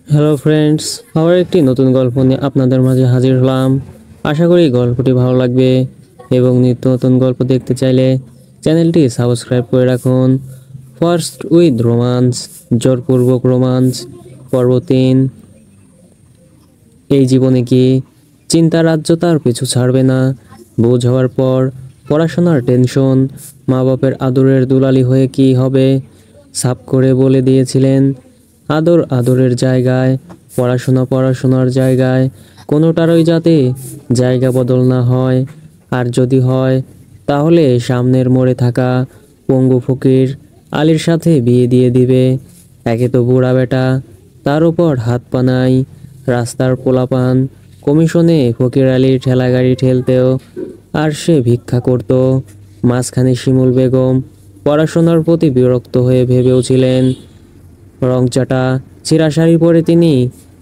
Hello friends, আবার একটি নতুন গল্প নিয়ে আপনাদের মাঝে হাজির হলাম। আশা করি গল্পটি ভালো লাগবে এবং নিত্য নতুন গল্প দেখতে চাইলে চ্যানেলটি সাবস্ক্রাইব করে রাখুন। ফার্স্ট উইথ রোমান্স, জোরপূর্বক রোমান্স, পর্ব 3। এই জীবনে কি চিন্তা রাজ্য তার পিছু ছাড়বে না? বোঝ হওয়ার পর পড়াশোনার টেনশন, মা বাপের আদরের দুলালি হয়ে কি হবে? সাফ করে বলে দিয়েছিলেন, আদর আদরের জায়গায়, পড়াশোনা পড়াশোনার জায়গায়, কোনোটারই যাতে জায়গা বদল না হয়। আর যদি হয় তাহলে সামনের মোড়ে থাকা পঙ্গু ফকির আলীর সাথে বিয়ে দিয়ে দিবে। একে তো বুড়া বেটা, তার উপর হাত পা নাই। রাস্তার পোলাপান কমিশনে ফকির আলীর ঠেলাগাড়ি ঠেলতেও আর সে ভিক্ষা করত। মাঝখানে শিমুল বেগম পড়াশোনার প্রতি বিরক্ত হয়ে ভেবেওছিলেন, রংচাটা ছেঁড়া শাড়ি পরে তিনি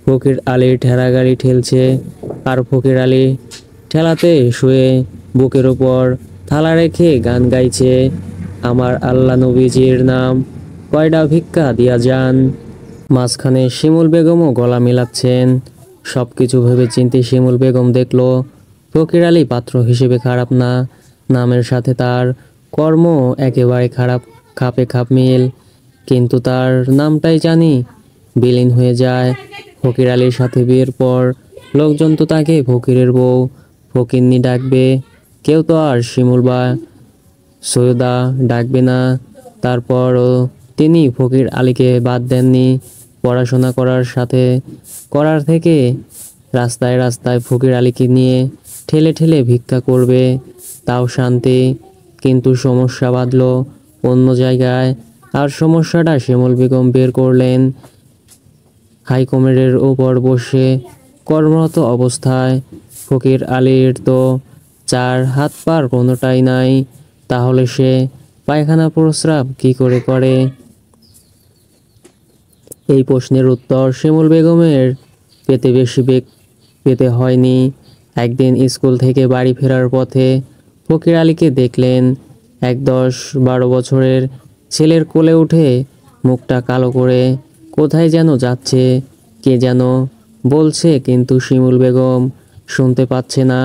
ফকির আলীর ঠেলাগাড়ি ঠেলছে, আর ফকির আলী ঠেলাতে শুয়ে বুকের ওপর থালা রেখে গান গাইছে, আমার আল্লাহ নবীজির নাম কয়টা ভিক্ষা দিয়া যান। মাঝখানে শিমুল বেগমও গলা মিলাচ্ছেন। সব কিছু ভেবে চিন্তে শিমুল বেগম দেখল ফকির আলী পাত্র হিসেবে খারাপ না, নামের সাথে তার কর্ম একেবারে খারাপ, খাপে খাপ মিল। কিন্তু তার নামটাই জানি বিলীন হয়ে যায়। ফকির আলীর সাথে বিয়ের পর লোকজন তো তাকে ফকিরের বউ, ফকিন্নি ডাকবে। কেউ তো আর শিমুল বা সৈয়দা ডাকবে না। তারপরও তিনি ফকির আলীকে বাদ দেননি। পড়াশোনা করার থেকে রাস্তায় রাস্তায় ফকির আলীকে নিয়ে ঠেলে ঠেলে ভিক্ষা করবে, তাও শান্তি। কিন্তু সমস্যা বাঁধল অন্য জায়গায়। আর সমস্যাটা শিমুল বেগম বের করলেন হাইকমান্ডের ওপর বসে কর্মরত অবস্থায়। ফকির আলীর তো চার হাত পার কোনোটাই নাই, তাহলে সে পায়খানা প্রস্রাব কি করে করে? এই প্রশ্নের উত্তর শিমুল বেগমের পেতে হয়নি। একদিন স্কুল থেকে বাড়ি ফেরার পথে ফকির আলীকে দেখলেন, এক 10-12 বছরের ছেলের কোলে উঠে মুখটা কালো করে কোথায় যেন যাচ্ছে। কে যেন বলছে, কিন্তু শিমুল বেগম শুনতে পাচ্ছে না।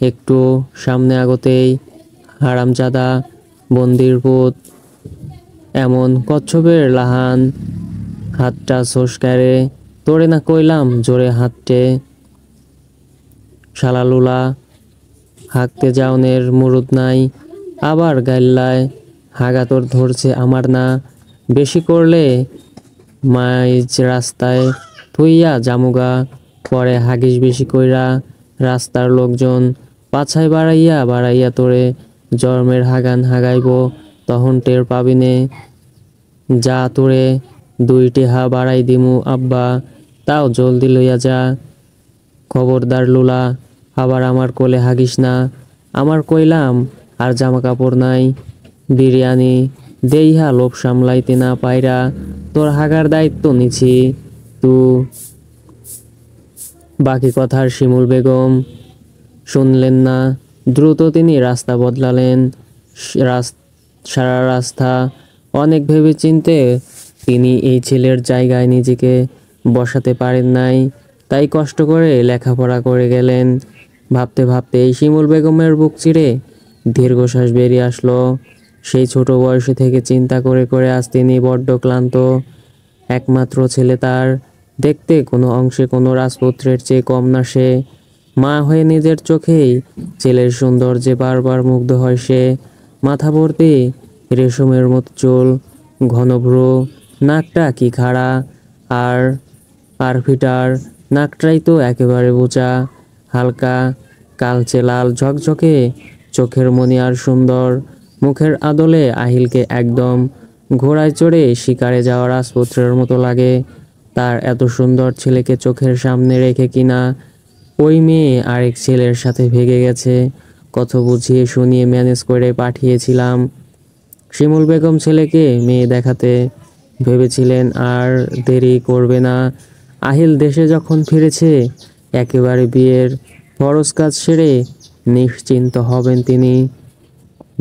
একটু সামনে আগতেই হারামজাদা, বন্দির পুত, এমন কচ্ছপের লাহান হাতটা সোসকারে, তোরে না কইলাম জোরে হাতটে, শালালুলা, হাঁকতে যাওনের মুরুদ নাই, আবার গাইল্লায় হাগা তোর ধরছে আমার না, বেশি করলে মাইজ রাস্তায় থুইয়া জামুগা, পরে হাগিস বেশি কইরা, রাস্তার লোকজন পাছায় বাড়াইয়া বাড়াইয়া তোরে জন্মের হাগান হাগাইব, তখন টের পাবিনে। যা তোরে 2 টেহা বাড়াই দিমু আব্বা, তাও জলদি লইয়া যা। খবরদার লুলা, আবার আমার কোলে হাগিস না। আমার কইলাম, আর জামা কাপড় নাই, বিরিয়ানি দেইহা লোভ সামলাইতে না পাইরা তোর হাগার দায়িত্ব নিছি তু। বাকি কথার শিমুল বেগম শুনলেন না। দ্রুত তিনি রাস্তা বদলালেন। সারা রাস্তা অনেক ভেবে চিনতে তিনি এই ছেলের জায়গায় নিজেকে বসাতে পারেন নাই, তাই কষ্ট করে লেখাপড়া করে গেলেন। ভাবতে ভাবতে এই শিমুল বেগমের বুক চিরে দীর্ঘশ্বাস বেরিয়ে আসলো। সেই ছোট বয়সে থেকে চিন্তা করে করে আজ তিনি বড্ড ক্লান্ত। একমাত্র ছেলে তার, দেখতে কোনো অংশে কোনো রাজপুত্রের চেয়ে কম না সে। মা হয়ে নিজের চোখেই ছেলের সৌন্দর্যে বারবার মুগ্ধ হয় সে। মাথা ভর্তি রেশমের মতো চুল, ঘন ভ্রু, নাকটা কি খাড়া, আর আর ফিটার নাকটাই তো একেবারে বোচা, হালকা কালচে লাল ঝকঝকে চোখের মনি, আর সুন্দর মুখের আদলে আহিলকে একদম ঘোড়ায় চড়ে শিকারে যাওয়া রাজপুত্রের মতো লাগে। তার এত সুন্দর ছেলেকে চোখের সামনে রেখে কিনা ওই মেয়ে আরেক ছেলের সাথে ভেগে গেছে। কত বুঝিয়ে শুনিয়ে ম্যানেজ করে পাঠিয়েছিলাম। শিমুল বেগম ছেলেকে মেয়ে দেখাতে ভেবেছিলেন আর দেরি করবে না। আহিল দেশে যখন ফিরেছে একেবারে বিয়ের ফরজ কাজ সেরে নিশ্চিন্ত হবেন তিনি।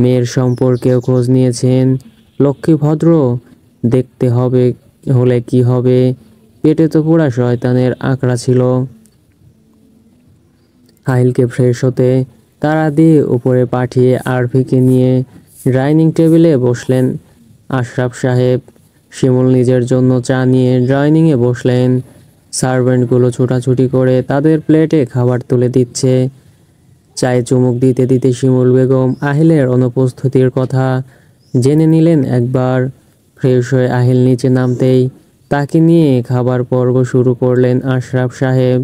মেয়ের সম্পর্কেও খোঁজ নিয়েছেন। লক্ষ্মী ভদ্র দেখতে হবে হলে কি হবে, পেটে তো পুরা শয়তানের আঁকড়া ছিল। আহিলকে ফ্রেশ হতে তাড়া দিয়ে উপরে পাঠিয়ে আরভিকে নিয়ে ডাইনিং টেবিলে বসলেন আশরাফ সাহেব। শিমুল নিজের জন্য চা নিয়ে ডাইনিংয়ে বসলেন। সার্ভেন্টগুলো ছোটাছুটি করে তাদের প্লেটে খাবার তুলে দিচ্ছে। চায়ে চুমুক দিতে দিতে শিমুল বেগম আহিলের অনুপস্থিতির কথা জেনে নিলেন একবার। ফ্রেশ হয়ে আহিল নিচে নামতেই তাকে নিয়ে খাবার পর্ব শুরু করলেন আশরাফ সাহেব।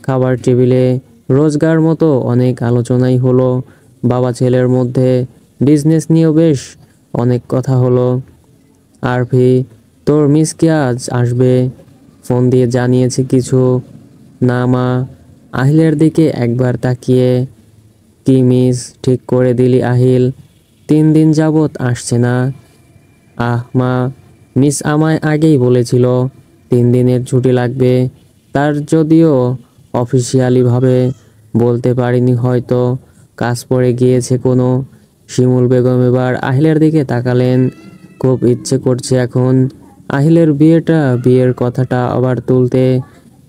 খাবার টেবিলে রোজগার মতো অনেক আলোচনাই হলো। বাবা ছেলের মধ্যে বিজনেস নিয়েও বেশ অনেক কথা হলো। আরভি, তোর মিসকে আজ আসবে, ফোন দিয়ে জানিয়েছে কিছু? না মা। আহিলের দিকে একবার তাকিয়ে, কি মিস ঠিক করে দিলি আহিল? 3 দিন যাবৎ আসছে না। আহ মা, মিস আমায় আগেই বলেছিল 3 দিনের ছুটি লাগবে। তার যদিও অফিসিয়ালিভাবে বলতে পারিনি, হয়তো কাজ পড়ে গিয়েছে কোনো। শিমুল বেগম এবার আহিলের দিকে তাকালেন। খুব ইচ্ছে করছে এখন আহিলের বিয়ের কথাটা আবার তুলতে,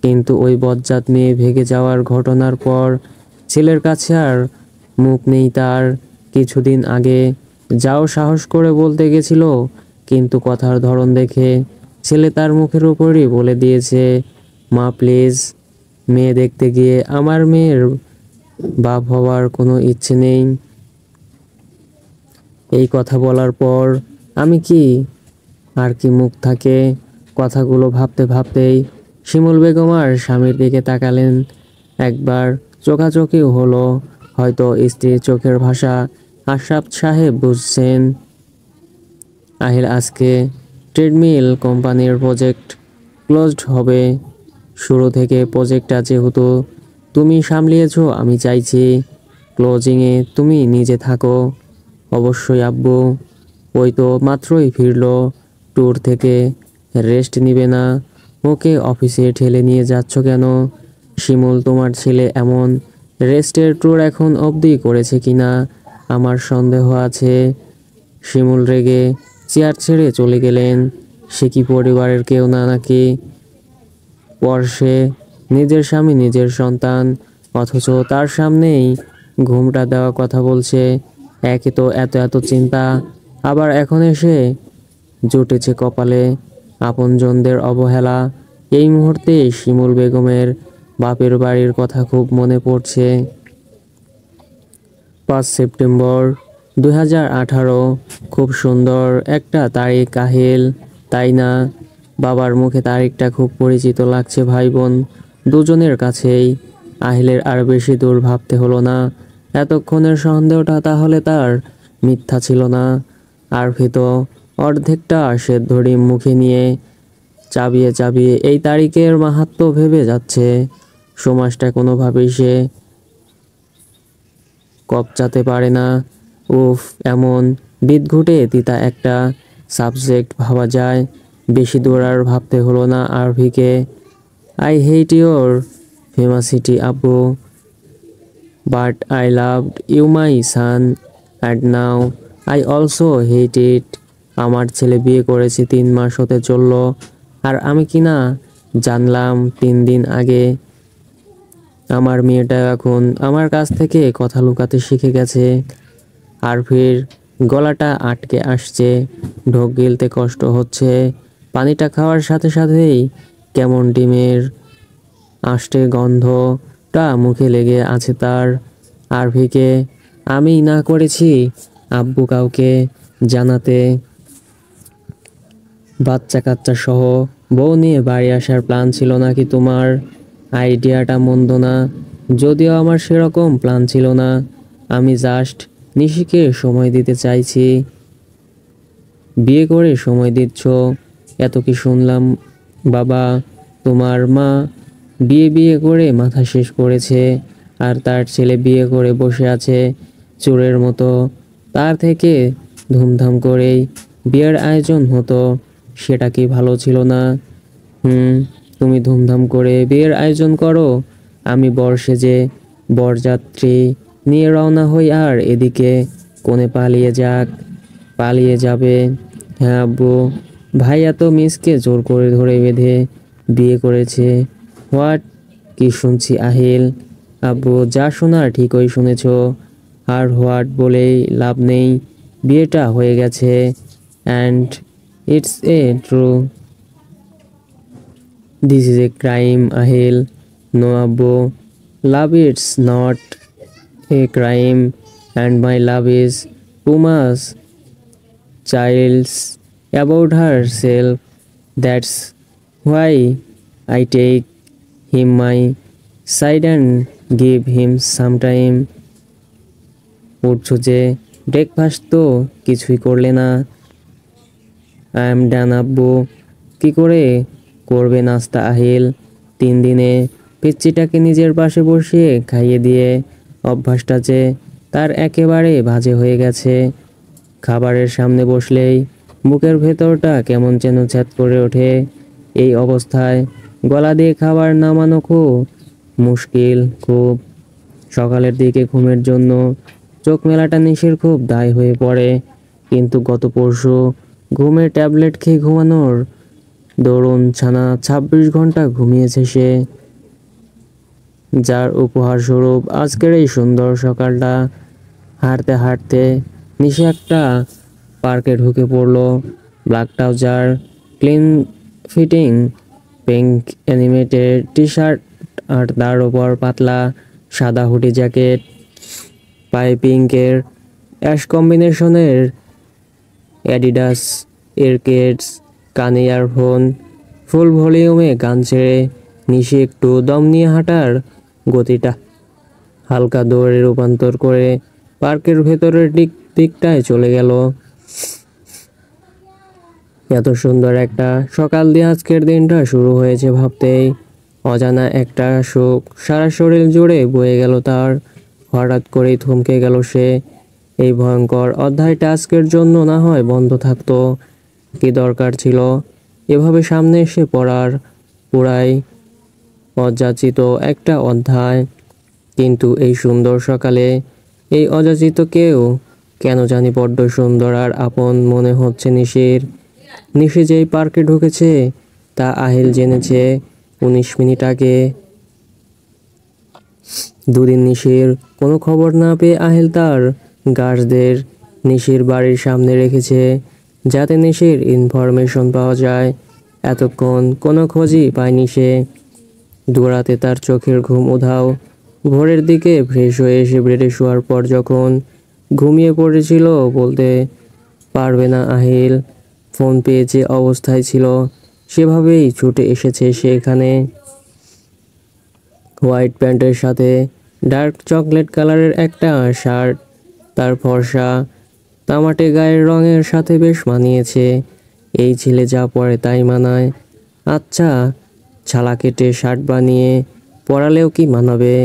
কিন্তু ওই বজ্জাত মেয়ে ভেগে যাওয়ার ঘটনার পর ছেলের কাছে আর মুখ নেই তার। কিছুদিন আগে যাও সাহস করে বলতে গেছিল, কিন্তু কথার ধরন দেখে ছেলে তার মুখের উপরই বলে দিয়েছে, মা প্লিজ, মেয়ে দেখতে গিয়ে আমার মেয়ের বাপ হওয়ার কোনো ইচ্ছে নেই। এই কথা বলার পর আমি কি আর কি মুখ থাকে? কথাগুলো ভাবতে ভাবতেই শিমুল বেগম আর স্বামীর দিকে তাকালেন। একবার চোখাচোখিও হলো। হয়তো স্ত্রীর চোখের ভাষা আশরাফ সাহেব বুঝছেন। আহিল, আজকে ট্রেডমিল কোম্পানির প্রজেক্ট ক্লোজড হবে। শুরু থেকে প্রজেক্টটা যেহেতু তুমি সামলিয়েছো, আমি চাইছি ক্লোজিংয়ে তুমি নিজে থাকো। অবশ্যই আব্বু। ওই তো মাত্রই ফিরলো ট্যুর থেকে, রেস্ট নিবে না? ওকে অফিসে ঠেলে নিয়ে যাচ্ছ কেন? শিমুল, তোমার ছেলে এমন রেস্টের ট্যুর এখন অবধি করেছে কিনা আমার সন্দেহ আছে। শিমুল রেগে চেয়ার ছেড়ে চলে গেলেন। সে কি পরিবারের কেউ না নাকি? পরশে নিজের স্বামী নিজের সন্তান, অথচ তার সামনেই ঘুমটা দেওয়া কথা বলছে। একে তো এত এত চিন্তা, আবার এখন এসে জুটেছে কপালে আপনজনদের অবহেলা। এই মুহূর্তে শিমুল বেগমের বাপের বাড়ির কথা খুব মনে পড়ছে। 5 সেপ্টেম্বর 2018। খুব সুন্দর একটা তারিখ আহিল, তাই না? বাবার মুখে তারিখটা খুব পরিচিত লাগছে ভাই বোন দুজনের কাছেই। আহিলের আর বেশি দূর ভাবতে হলো না। এতক্ষণের সন্দেহটা তাহলে তার মিথ্যা ছিল না। আরভি তো অর্ধেকটা সেদ্ধ ডিম মুখে নিয়ে চাবিয়ে চাবিয়ে এই তারিখের মাহাত্ম্য ভেবে যাচ্ছে। সমাজটা কোনোভাবেই সে কপচাতে পারে না। উফ, এমন বিদঘুটে তিতা একটা সাবজেক্ট ভাবা যায়? বেশি দূর আর ভাবতে হলো না আরভিকে। আই হেট ইউর ফেমাসিটি আব্বু, but I loved you my son, and now I also hate it. আমার ছেলে বিয়ে করেছে 3 মাস হতে চললো, আর আমি কিনা জানলাম 3 দিন আগে। আমার মেয়েটা এখন আমার কাছ থেকে কথা লুকাতে শিখে গেছে। আরভির গলাটা আটকে আসছে, ঢোক গিলতে কষ্ট হচ্ছে। পানিটা খাওয়ার সাথে সাথেই কেমন ডিমের আষ্টে গন্ধটা মুখে লেগে আছে তার। আরভিকে আমি না করেছি আব্বু কাউকে জানাতে। বাচ্চা কাচ্চা সহ বউ নিয়ে বাড়ি আসার প্ল্যান ছিল নাকি তোমার? আইডিয়াটা মন্দ না, যদিও আমার সেরকম প্ল্যান ছিল না। আমি জাস্ট নিশিকে সময় দিতে চাইছি। বিয়ে করে সময় দিচ্ছ, এত কি শুনলাম বাবা? তোমার মা বিয়ে বিয়ে করে মাথা শেষ করেছে, আর তার ছেলে বিয়ে করে বসে আছে চোরের মতো। তার থেকে ধুমধাম করেই বিয়ের আয়োজন হতো, সেটা কি ভালো ছিল না? তুমি ধুমধাম করে বিয়ের আয়োজন করো, আমি বর সেজে বরযাত্রী নিয়ে রওনা হই, আর এদিকে কোণে পালিয়ে যাবে। হ্যাঁ আব্বু। ভাইয়া তো মিসকে জোর করে ধরে বেঁধে বিয়ে করেছে। হোয়াট? কি শুনছি আহিল? আব্বু যা শোনার ঠিকই শুনেছ। আর হোয়াট বলেই লাভ নেই, বিয়েটা হয়ে গেছে। And it's a true. This is a crime Ahil. No আব্বু, love it's not a crime, and my love is too much childish about herself. That's why I take him my side and give him some time. উঠছো যে, breakfast তো কিছুই করলে না। I am done আব্বু। কি করে করবে নাস্তা আহিল? 3 দিনে পিচ্চিটাকে নিজের পাশে বসিয়ে খাইয়ে দিয়ে অভ্যাসটা যে তার একেবারে বাজে হয়ে গেছে। খাবারের সামনে বসলেই বুকের ভেতরটা কেমন যেন ছ্যাদ করে ওঠে। এই অবস্থায় গলা দিয়ে খাবার নামানো খুব মুশকিল। খুব সকালের দিকে ঘুমের জন্য চোখ মেলাটা নিশির খুব দায় হয়ে পড়ে। কিন্তু গত পরশু ঘুমের ট্যাবলেট খেয়ে ঘুমানোর দরুন ছানা 26 ঘন্টা ঘুমিয়েছে সে, যার উপহার স্বরূপ আজকের এই সুন্দর সকালটা। হাঁটতে হাঁটতে নিশি একটা পার্কে ঢুকে পড়লো। Black trouser, clean fitting pink animated T shirt আর তার ওপর পাতলা সাদা হুডি জ্যাকেট, পায়ে পিঙ্কের অ্যাশ কম্বিনেশনের অ্যাডিডাস এয়ারকেডস, কানে ইয়ারফোন, ফুল ভলিউমে গান ছেড়ে নিশি একটু দম নিয়ে হাঁটার গতিটা হালকা দৌড়ে রূপান্তর করে পার্কের ভেতরের দিকটায় চলে গেল। এত সুন্দর একটা সকাল দিয়ে আজকের দিনটা শুরু হয়েছে ভাবতেই অজানা একটা সুখ সারা শরীর জুড়ে বয়ে গেল তার। হঠাৎ করেই থমকে গেল সে। এই ভয়ঙ্কর অধ্যায়টা আজকের জন্য না হয় বন্ধ থাকতো। কি দরকার ছিল এভাবে সামনে এসে পড়ার? পুরাই অযাচিত একটা অধ্যায়। কিন্তু এই সুন্দর সকালে এই অযাচিত কেউ কেন জানি বড্ড সুন্দর আর আপন মনে হচ্ছে নিশির। নিশি যেই পার্কে ঢুকেছে তা আহিল জেনেছে 19 মিনিট আগে। দুদিন নিশির কোনো খবর না পেয়ে আহিল তার গার্ডদের নিশির বাড়ির সামনে রেখেছে, যাতে নিশির ইনফরমেশন পাওয়া যায়। এতক্ষণ কোনো খোঁজই পায়নি সে। দৌড়াতে তার চোখের ঘুম উধাও। ভোরের দিকে ফ্রেশ হয়ে এসে বেডে শোয়ার পর যখন ঘুমিয়ে পড়েছিল বলতে পারবে না আহিল। ফোন পেয়ে যে অবস্থায় ছিল সেভাবেই ছুটে এসেছে সে এখানে। হোয়াইট প্যান্টের সাথে ডার্ক চকলেট কালারের একটা শার্ট তার ফর্সা তামাটে গায়ের রঙের সাথে বেশ মানিয়েছে। এই ছেলে যা পরে তাই মানায়। আচ্ছা, ছালা কেটে শার্ট বানিয়ে পরালেও কি মানাবে?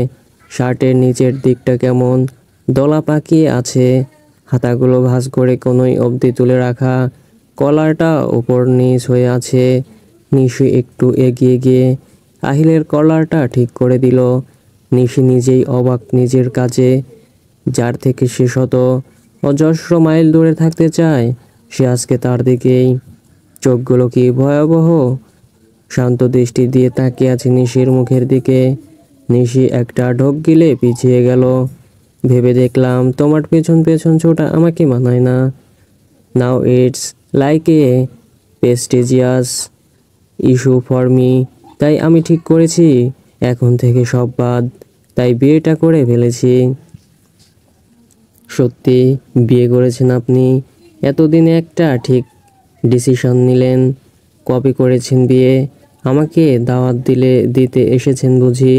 শার্টের নিচের দিকটা কেমন দলা পাকিয়ে আছে, হাতাগুলো ভাঁজ করে কোনোই অবধি তুলে রাখা, কলারটা উপর নিচ হয়ে আছে। নিশি একটু এগিয়ে গিয়ে আহিলের কলারটা ঠিক করে দিল। নিশি নিজেই অবাক নিজের কাজে, যার থেকে সে শত অজস্র মাইল দূরে থাকতে চায় সে আজকে তার দিকেই। চোখগুলো কি ভয়াবহ শান্ত দৃষ্টি দিয়ে তাকিয়ে আছে নিশির মুখের দিকে। নিশি একটা ঢোক গিলে পিছিয়ে গেল। ভেবে দেখলাম তোমার পেছন পেছন ছোটা আমাকে মানায় না। Now it's like a prestigious issue for me. তাই আমি ঠিক করেছি এখন থেকে সব বাদ। তাই বিয়েটা করে ফেলেছি। সত্যি বিয়ে করেছেন আপনি? এতদিনে একটা ঠিক ডিসিশন নিলেন। কবে করেছেন বিয়ে? আমাকে দাওয়াত দিতে এসেছেন বুঝি?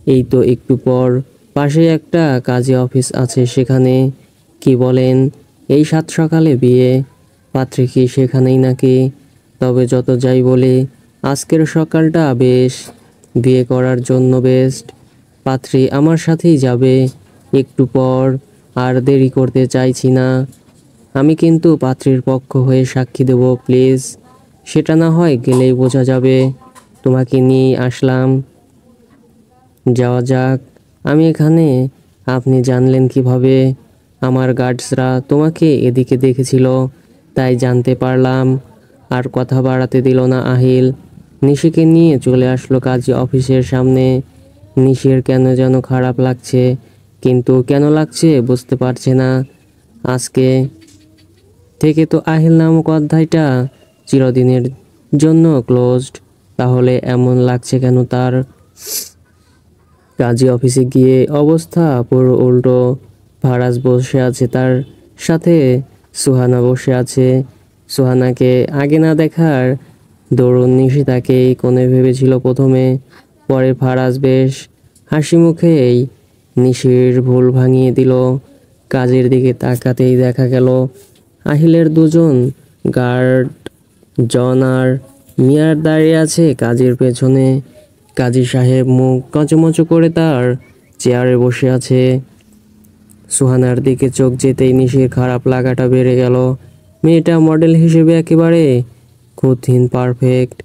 এই তো একটু পর। পাশে একটা কাজে অফিস আছে, সেখানে। কি বলেন? এই 7 সকালে বিয়ে? পাত্রী কি সেখানেই নাকি? তবে যত যাই বলি আজকের সকালটা বেশ বিয়ে করার জন্য বেস্ট। পাত্রী আমার সাথেই যাবে একটু পর। আর দেরি করতে চাইছি না। আমি কিন্তু পাত্রীর পক্ষ হয়ে সাক্ষী দেব প্লিজ। সেটা না হয় গেলেই বোঝা যাবে। তোমাকে নিয়েই আসলাম। যাওয়া যাক। আমি এখানে আপনি জানলেন কিভাবে? আমার গার্ডসরা তোমাকে এদিকে দেখেছিল, তাই জানতে পারলাম। আর কথা বাড়াতে দিল না আহিল। নিশিকে নিয়ে চলে আসলো কাজী অফিসের সামনে। নিশির কেন যেন খারাপ লাগছে, কিন্তু কেন লাগছে বুঝতে পারছে না। আজকে থেকে তো আহিল নামক অধ্যায়টা চিরদিনের জন্য ক্লোজড। তাহলে এমন লাগছে কেন তার? কাজী অফিসে গিয়ে অবস্থা পুরো উল্টো। ফারাজ বসে আছে, তার সাথে সুহানা বসে আছে। সুহানাকে আগে না দেখার দরুন নিশি তাকেই কোণে ভেবেছিল প্রথমে, পরে ফারাজ বেশ হাসি মুখেই নিশির ভুল ভাঙিয়ে দিল। কাজের দিকে তাকাতেই দেখা গেল আহিলের দুজন গার্ড, জন আর মিয়ার দাঁড়িয়ে আছে কাজের পেছনে। কাজী সাহেব মুখ কচমচ করে তার চেয়ারে বসে আছে। সুহানার দিকে চোখ যেতেই নিশির খারাপ লাগাটা বেড়ে গেল। মেয়েটা মডেল হিসেবে একেবারে খুঁতহীন পারফেক্ট।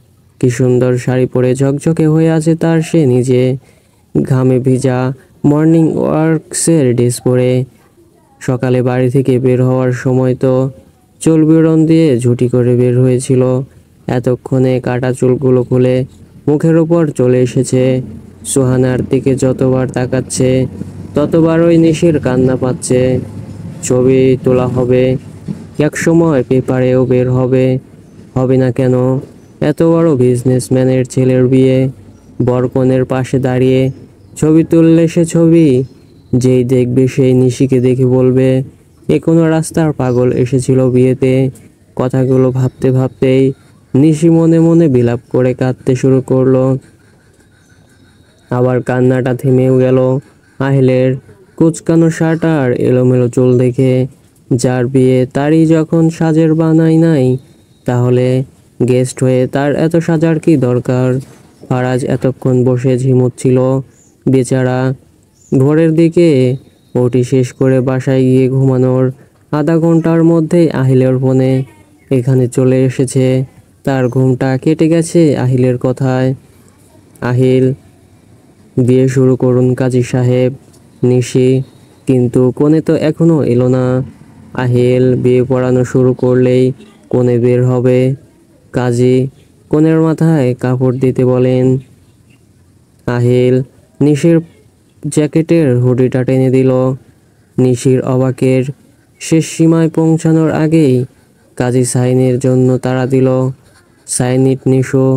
কি সুন্দর শাড়ি পরে ঝকঝকে হয়ে আছে তার সে নিজে, ঘামে ভিজা মর্নিং ওয়ার্কসের ড্রেস পরে। সকালে বাড়ি থেকে বের হওয়ার সময় তো চুল বিরন দিয়ে ঝুঁটি করে বের হয়েছিল, এতক্ষণে কাটা চুলগুলো খুলে মুখের উপর চলে এসেছে। সুহানার দিকে যতবার তাকাচ্ছে ততবারই নিশির কান্না পাচ্ছে। ছবি তোলা হবে, এক সময় পেপারেও বের হবে, হবে না কেন? এত বড় বিজনেসম্যানের ছেলের বিয়ে, বরকনের পাশে দাঁড়িয়ে ছবি তুললে সে ছবি যেই দেখবে সেই নিশিকে দেখে বলবে এ কোনো রাস্তার পাগল এসেছিল বিয়েতে। কথাগুলো ভাবতে ভাবতেই নিশি মনে মনে বিলাপ করে কাঁদতে শুরু করলো। আবার কান্নাটা থেমেও গেল আহিলের কুচকানো শার্ট আর এলোমেলো চুল দেখে। যার বিয়ে তারই যখন সাজের বানাই নাই, তাহলে গেস্ট হয়ে তার এত সাজার কি দরকার? ফারাজ এতক্ষণ বসে ঝিমুচ্ছিল বেচারা। ভোরের দিকে ওটি শেষ করে বাসায় গিয়ে ঘুমানোর আধা ঘন্টার মধ্যেই আহিলের ফোনে এখানে চলে এসেছে। তার ঘুমটা কেটে গেছে আহিলের কথায়। আহিল, বিয়ে শুরু করুন কাজী সাহেব। নিশি, কিন্তু কোণে তো এখনো এলো না। আহিল, বিয়ে পড়ানো শুরু করলেই কোণে বের হবে। কাজী কোণের মাথায় কাপড় দিতে বলেন। আহিল নিশির জ্যাকেটের হুডিটা টেনে দিল। নিশির অবাকের শেষ সীমায় পৌঁছানোর আগেই কাজী সাইনের জন্য তাড়া দিল। Sign it Nisho,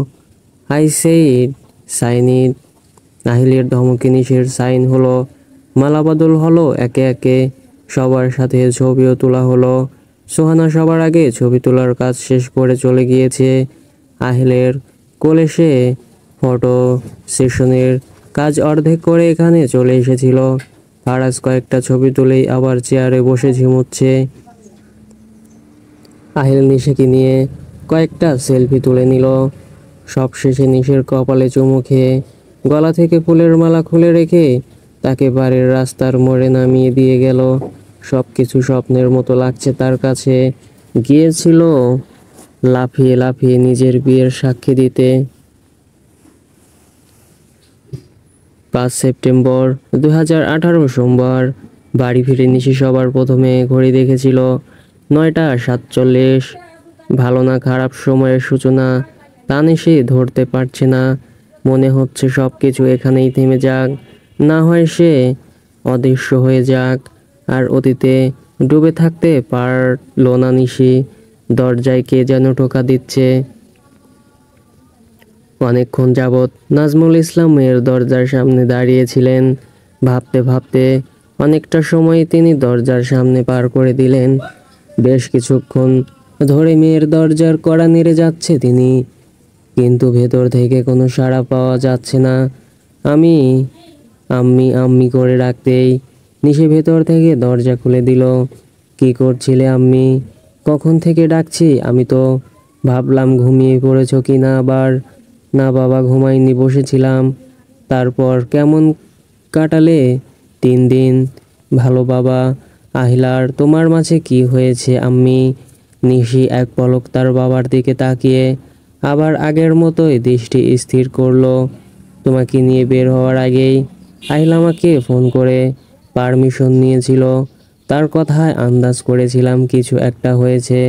I said sign it. আহিলের ধমকে নিশির সাইন হলো, মালাবদল হলো একে একে, সবার সাথে ছবিও তোলা হলো। সোহানা সবার আগে ছবি তোলার কাজ শেষ করে চলে গিয়েছে। আহিলের কোলে সে ফটো সেশনের কাজ অর্ধেক করে এখানে চলে এসেছিল। ফারাজ কয়েকটা ছবি তুলেই আবার চেয়ারে বসে ঝিমুচ্ছে। আহিল নিশিকে নিয়ে কয়েকটা সেলফি তুলে নিল। সবশেষে নিশির কপালে চুমু খেয়ে গলা থেকে ফুলের মালা খুলে রেখে তাকে বাড়ির রাস্তার মোড়ে নামিয়ে দিয়ে গেল। সবকিছু স্বপ্নের মতো লাগছে তার কাছে। গিয়েছিল লাফিয়ে লাফিয়ে নিজের বিয়ের সাক্ষী দিতে। 5 সেপ্টেম্বর 2018 সোমবার। বাড়ি ফিরে নিশি সবার প্রথমে ঘড়ি দেখেছিল 9টা 47। ভালো না খারাপ সময়ের সূচনা তা নিশি ধরতে পারছে না। মনে হচ্ছে সব কিছু এখানেই থেমে যাক, না হয় সে অদৃশ্য হয়ে যাক। আর অতীতে ডুবে থাকতে পারল না নিশি। দরজায় কে যেন টোকা দিচ্ছে। অনেকক্ষণ যাবৎ নাজমুল ইসলামের দরজার সামনে দাঁড়িয়েছিলেন। ভাবতে ভাবতে অনেকটা সময় তিনি দরজার সামনে পার করে দিলেন। বেশ কিছুক্ষণ ধরে মেয়ের দরজার কড়া নেড়ে যাচ্ছে তিনি, কিন্তু ভেতর থেকে কোনো সাড়া পাওয়া যাচ্ছে না। আমি আম্মি আম্মি করে রাখতেই নিশি ভেতর থেকে দরজা খুলে দিল। কি করছিলে আম্মি? কখন থেকে ডাকছি? আমি তো ভাবলাম ঘুমিয়ে পড়েছো কি না আবার। না বাবা, ঘুমাইনি, বসেছিলাম। তারপর কেমন কাটালে 3 দিন? ভালো বাবা। আহিলার তোমার মাঝে কি হয়েছে আম্মি? নিশি এক পলক তার বাবার দিকে তাকিয়ে আবার আগের মতোই দৃষ্টি স্থির করলো। তোমাকে নিয়ে বের হওয়ার আগেই আহিল আমাকে ফোন করে পারমিশন নিয়েছিল। তার কথায় আন্দাজ করেছিলাম কিছু একটা হয়েছে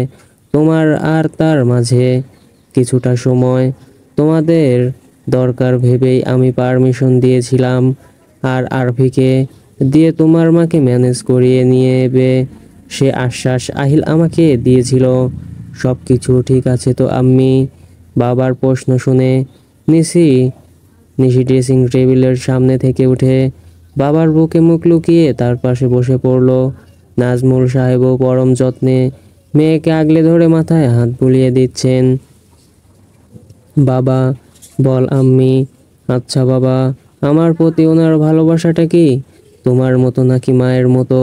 তোমার আর তার মাঝে। কিছুটা সময় তোমাদের দরকার ভেবেই আমি পারমিশন দিয়েছিলাম, আর আরভিকে দিয়ে তোমার মাকে ম্যানেজ করিয়ে নিয়েবে সে আশ্বাস আহিল আমাকে দিয়েছিল। সব কিছু ঠিক আছে তো আম্মি? বাবার প্রশ্ন শুনে নিশি নিশি ড্রেসিং টেবিলের সামনে থেকে উঠে বাবার বুকে মুখ লুকিয়ে তার পাশে বসে পড়ল। নাজমুল সাহেবও পরম যত্নে মেয়েকে আগলে ধরে মাথায় হাত বুলিয়ে দিচ্ছেন। বাবা বল আম্মি। আচ্ছা বাবা, আমার প্রতি ওনার ভালোবাসাটা কি তোমার মতো নাকি মায়ের মতো?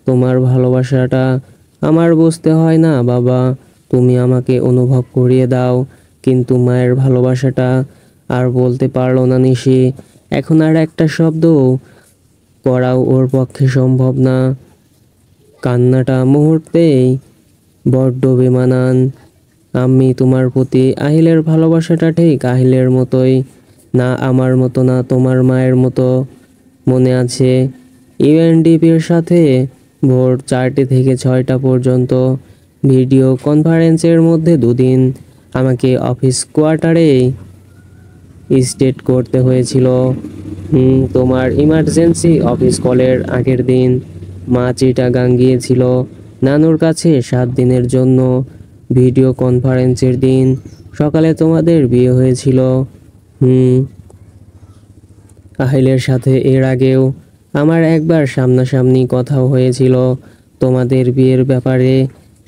তোমার ভালোবাসাটা আমার বুঝতে হয় না বাবা, তুমি আমাকে অনুভব করিয়ে দাও। কিন্তু মায়ের ভালোবাসাটা আর বলতে পারলো না নিশি। এখন আর একটা শব্দ করাও ওর পক্ষে সম্ভব না। কান্নাটা মুহূর্তেই বড্ড বেমানান। আমি তোমার প্রতি আহিলের ভালোবাসাটা ঠিক আহিলের মতোই, না আমার মতো, না তোমার মায়ের মতো। মনে আছে ইউএনডিপির সাথে ভোর 4টে থেকে 6টা পর্যন্ত ভিডিও কনফারেন্সের মধ্যে দুদিন আমাকে অফিস কোয়ার্টারে স্টেট করতে হয়েছিল। তোমার ইমার্জেন্সি অফিস কলের আগের দিন মা চিটাগাং গিয়েছিল নানুর কাছে 7 দিনের জন্য। ভিডিও কনফারেন্সের দিন সকালে তোমাদের বিয়ে হয়েছিল। আহিলের সাথে এর আগেও আমার একবার সামনাসামনি কথাও হয়েছিল তোমাদের বিয়ের ব্যাপারে।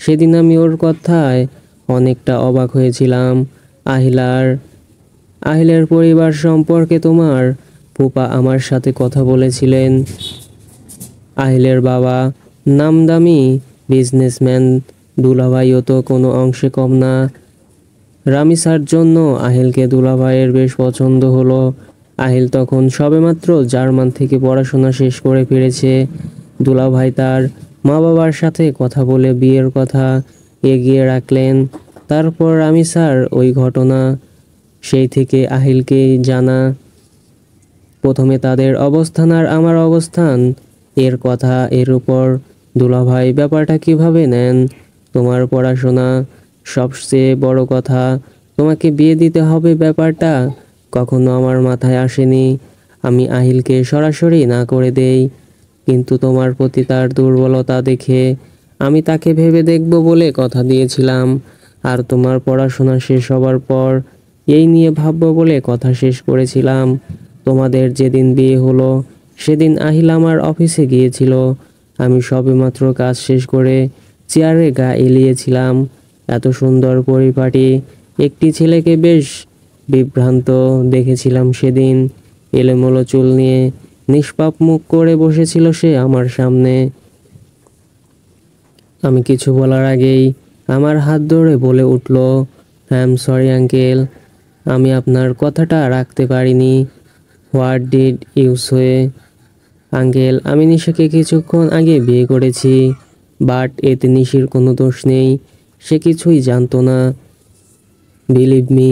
সেদিন আমি ওর কথায় অনেকটা অবাক হয়েছিলাম। আহিলের পরিবার সম্পর্কে তোমার ফুপা আমার সাথে কথা বলেছিলেন। আহিলের বাবা নামদামি বিজনেসম্যান, দুলাভাইও তো কোনো অংশে কম না। রামিসার জন্য আহিলকে দুলাভাইয়ের বেশ পছন্দ হলো। আহিল তখন সবেমাত্র জার্মান থেকে পড়াশোনা শেষ করে ফিরেছে। দুলাভাই তার মা বাবার সাথে কথা বলে বিয়ের কথা এগিয়ে রাখলেন। তারপর রামিসার ওই ঘটনা সেই থেকে আহিলকে জানা। প্রথমে তাদের অবস্থান আর আমার অবস্থান এর কথা, এর উপর দুলাভাই ব্যাপারটা কিভাবে নেন। তোমার পড়াশোনা সবচেয়ে বড় কথা, তোমাকে বিয়ে দিতে হবে ব্যাপারটা কখনো আমার মাথায় আসেনি। আমি আহিলকে সরাসরি না করে দেই, কিন্তু তোমার প্রতি তার দুর্বলতা দেখে আমি তাকে ভেবে দেখব বলে কথা দিয়েছিলাম। আর তোমার পড়াশোনা শেষ হবার পর এই নিয়ে ভাববো বলে কথা শেষ করেছিলাম। তোমাদের যেদিন বিয়ে হলো সেদিন আহিল আমার অফিসে গিয়েছিল। আমি সবেমাত্র কাজ শেষ করে চেয়ারে গা এলিয়েছিলাম। এত সুন্দর পরিপাটি একটি ছেলেকে বেশ বিভ্রান্ত দেখেছিলাম সেদিন। এলোমেলো চুল নিয়ে নিষ্পাপ মুখ করে বসেছিল সে আমার সামনে। আমি কিছু বলার আগেই আমার হাত ধরে বলে উঠল, আই এম সরি আঙ্কেল, আমি আপনার কথাটা রাখতে পারিনি। What did you say? Uncle, আমি নিশাকে কিছুক্ষণ আগে বিয়ে করেছি, বাট এতে নিশির কোনো দোষ নেই, সে কিছুই জানতো না। বিলিভ মি